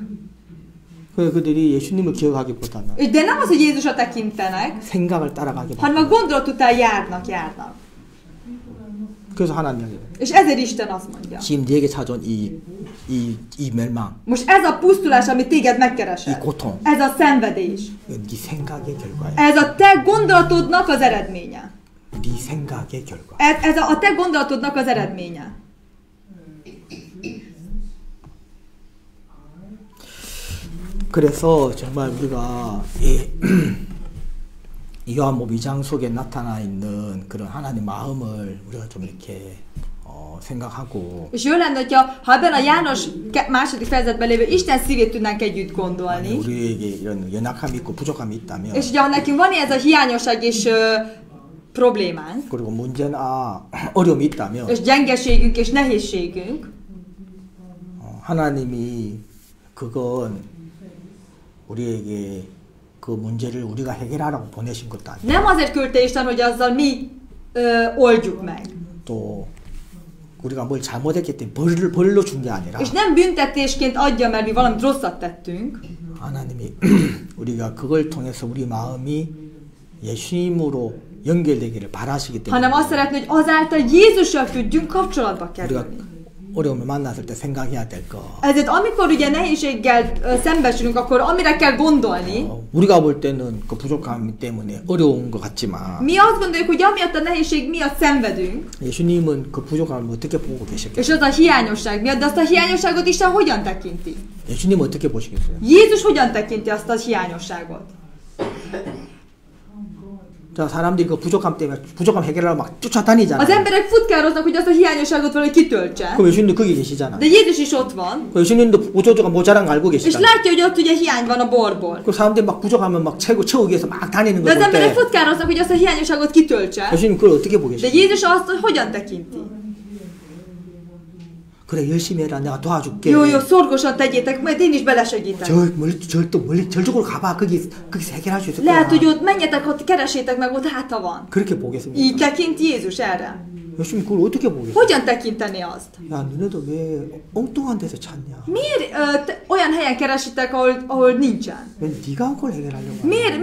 그래서 그들이 예수님을 기억하기보다는 De nem az, hogy Jézusra tekintenek, 생각을 따라가기보다. hanem a gondolat után járnak. 그래서 하나님 이야기해요. És ezért Isten azt mondja. 지금 네게 찾아온 이 멸망, Most ez a pusztulás, ami téged 이 megkeresett, 고통, ez a szenvedés, 이건 네 생각의 결과야. ez a te gondolatodnak az eredménye. 네 생각의 결과. Ez a te gondolatodnak az eredménye. 그래서 정말 우리가 이 요한복음 2장 속에 나타나 있는 그런 하나님 마음을 우리가 좀 이렇게 생각하고 És jó lenne, ha ebben a János második fejezetben lévő Isten szívét tudnánk együtt gondolni. 우리에게 이런 연약함이 있고 부족함이 있다면 És ugye, ha nekünk van ez a hiányosság és problémánk, 그리고 문제나 어려움이 있다면 és gyengeségünk és nehézségünk, 하나님이 그건 우리에게 그 문제를 우리가 해결하라고 보내신 것도 아니고 nem azért küldte Isten, hogy azzal mi oldjuk meg. 또 우리가 뭘 잘못했기 때문에 벌로 준 게 아니라 És nem büntetésként adja, mert mi valamit rosszat tettünk, 하나님이 우리가 그걸 통해서 우리 마음이 예수님으로 연결되기를 바라시기 hanem azt 때문에 szeretné, hogy azáltal Jézussal tudjunk kapcsolatba kerülni. 우리가 어려움을 만났을 때 생각해야 될 거. Ezért amikor ugye nehézséggel szembesülünk, akkor amire kell gondolni, 우리가 볼 때는 그 부족함 때문에 어려운 것 같지만 mi azt gondoljuk, hogy amiatt a nehézség miatt szenvedünk, 예수님은 그 부족함을 어떻게 보고 계셨겠어요? és az a hiányosság miatt, de azt a hiányosságot Isten hogyan tekinti? 예수님 어떻게 보시겠어요? Jézus hogyan tekinti azt a hiányosságot? 자, 사람들이 그 부족함 때문에 부족함 해결하려고 막 쫓아다니잖아요. Az emberek futkároznak, hogy azt a hiányosságot valahogy kitöltse. 그럼 예수님도 거기 계시잖아. De Jézus is ott van, 그 예수님도 부족함 모자란 거 알고 és 계시잖아. látja, hogy ott ugye hiány van a borból. 그 사람들이 막 부족하면 막 채우기 위해서 막 다니는 De az 걸 볼 emberek 때 futkároznak, hogy azt a hiányosságot kitöltse. 예수님 그걸 어떻게 보고 De 계시죠? Jézus azt, hogy hogyan tekinti. 그래 열심히 해라 내가 도와줄게. Jó, szorgosan tegyétek, majd én is belesegítek. 저쪽으로 가봐 거기서 해결할 수 있을 Lehet, 거야. hogy ott menjetek, ott keresétek meg, ott hát ha van. 그렇게 보겠습니다. Így tekint Jézus erre. 예수님 그걸 어떻게 보겠어요? Hogyan tekinteni azt? 야 너네도 왜 엉뚱한 데서 찾냐? Miért olyan helyen keresitek, ahol nincsen? 왜 네가 그걸 해결하려고 하냐?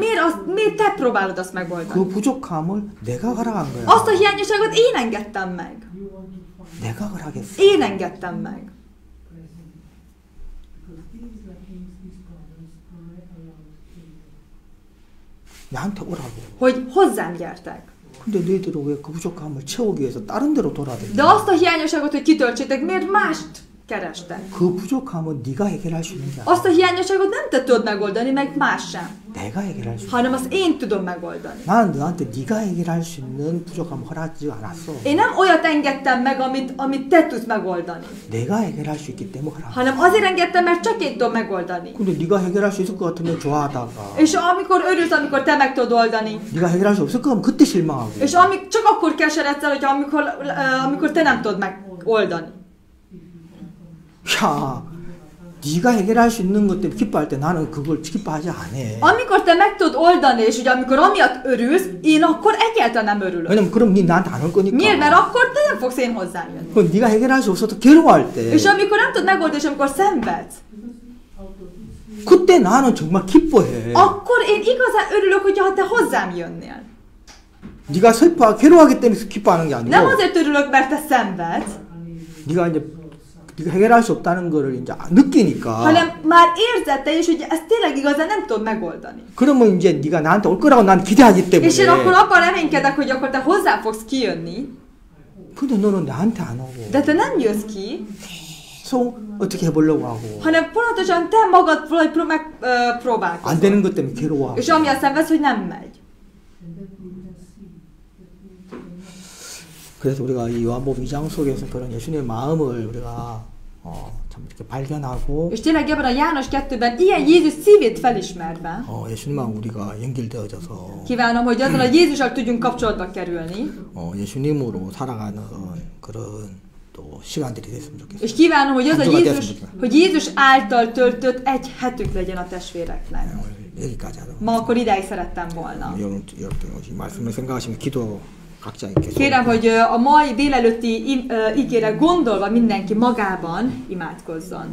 Miért te próbálod azt megoldani? 그 부족함을 내가 허락한 거야. Azt a hiányosságot én engedtem meg. 내가 허락했어. Én engedtem meg. 나한테 오라고. hogy hozzám gyertek. 근데 너희들은 왜 그 부족함을 채우기 위해서 다른 데로 돌아다니냐? De azt a hiányosságot, hogy kitöltsétek, miért mást kerestek? 그 부족함은 네가 해결할 수 있는 게 아니야. Azt a hiányosságot nem te tudod megoldani, meg más sem. 내가 해결할 수 있는. Hanem azt én tudom megoldani. 나는 너한테 네가 해결할 수 있는 부족함을 허락하지 않았어. Én nem olyat engedtem meg, amit te tudsz megoldani. 내가 해결할 수 있기 때문에 허락. Hanem azért engedtem, mert csak én tudom megoldani. 근데 네가 해결할 수 있을 것 같으면 좋아하다가 És amikor örülsz, amikor te meg tudod oldani. 네가 해결할 수 없을 거면 그때 실망하고. És csak akkor keseredsz el, hogy amikor te nem tudod megoldani. 야, 네가 해결할 수 있는 것 때문에 기뻐할 때 나는 그걸 기뻐하지 않아. Amikor te meg tudod oldani, és ugye amikor amiatt örülsz, én akkor egyáltalán nem örülök. 왜냐면 그럼 네 나한테 안 올 거니까. Miért? Mert akkor te nem fogsz én hozzám jönni. 그럼 네가 해결할 수 없어도 괴로워할 때 És amikor nem tudod megoldani, és amikor szenvedsz, 그때 나는 정말 기뻐해. akkor én igazán örülök, hogyha te hozzám jönnél. 네가 슬퍼 괴로워하기 때문에 기뻐하는 게 Nem 아니고 azért örülök, mert te szenvedsz, 네가 해결할 수 없다는 거를 이제 느끼니까. hanem már érzed te is, hogy ezt tényleg igazán nem tudod megoldani. 그러면 이제 네가 나한테 올 거라고 난 기대하기 때문에. És én akkor abban reménykedek, hogy akkor te hozzá fogsz kijönni, 근데 너는 나한테 안 오고 de te nem jössz ki, 계속 어떻게 해보려고 하고 hanem pontosan te magad valahogy 안 megpróbálkozol. 되는 것 때문에 괴로워하고. És amiatt szenvedsz, hogy nem megy. 그래서 우리가 이 요한복음 2장 속에서 그런 예수님의 마음을 우리가 참 이렇게 발견하고 És tényleg ebben a János 2-ben ilyen Jézus szívét felismerve, 예수님하고 우리가 연결되어져서 kívánom, hogy azzal a Jézussal tudjunk kapcsolatba kerülni, 예수님으로 살아가는 그런 또 시간들이 됐으면 좋겠어요. és kívánom, hogy az a Kapcsolat Jézus, eszembe. hogy Jézus által töltött egy hetük legyen a testvéreknek. 여기까지 하도록. Ma akkor idáig szerettem volna. 여러분들 이 말씀을 생각하시면 기도 각자 이렇게. Kérem, hogy a mai délelőtti ígére gondolva mindenki magában imádkozzon.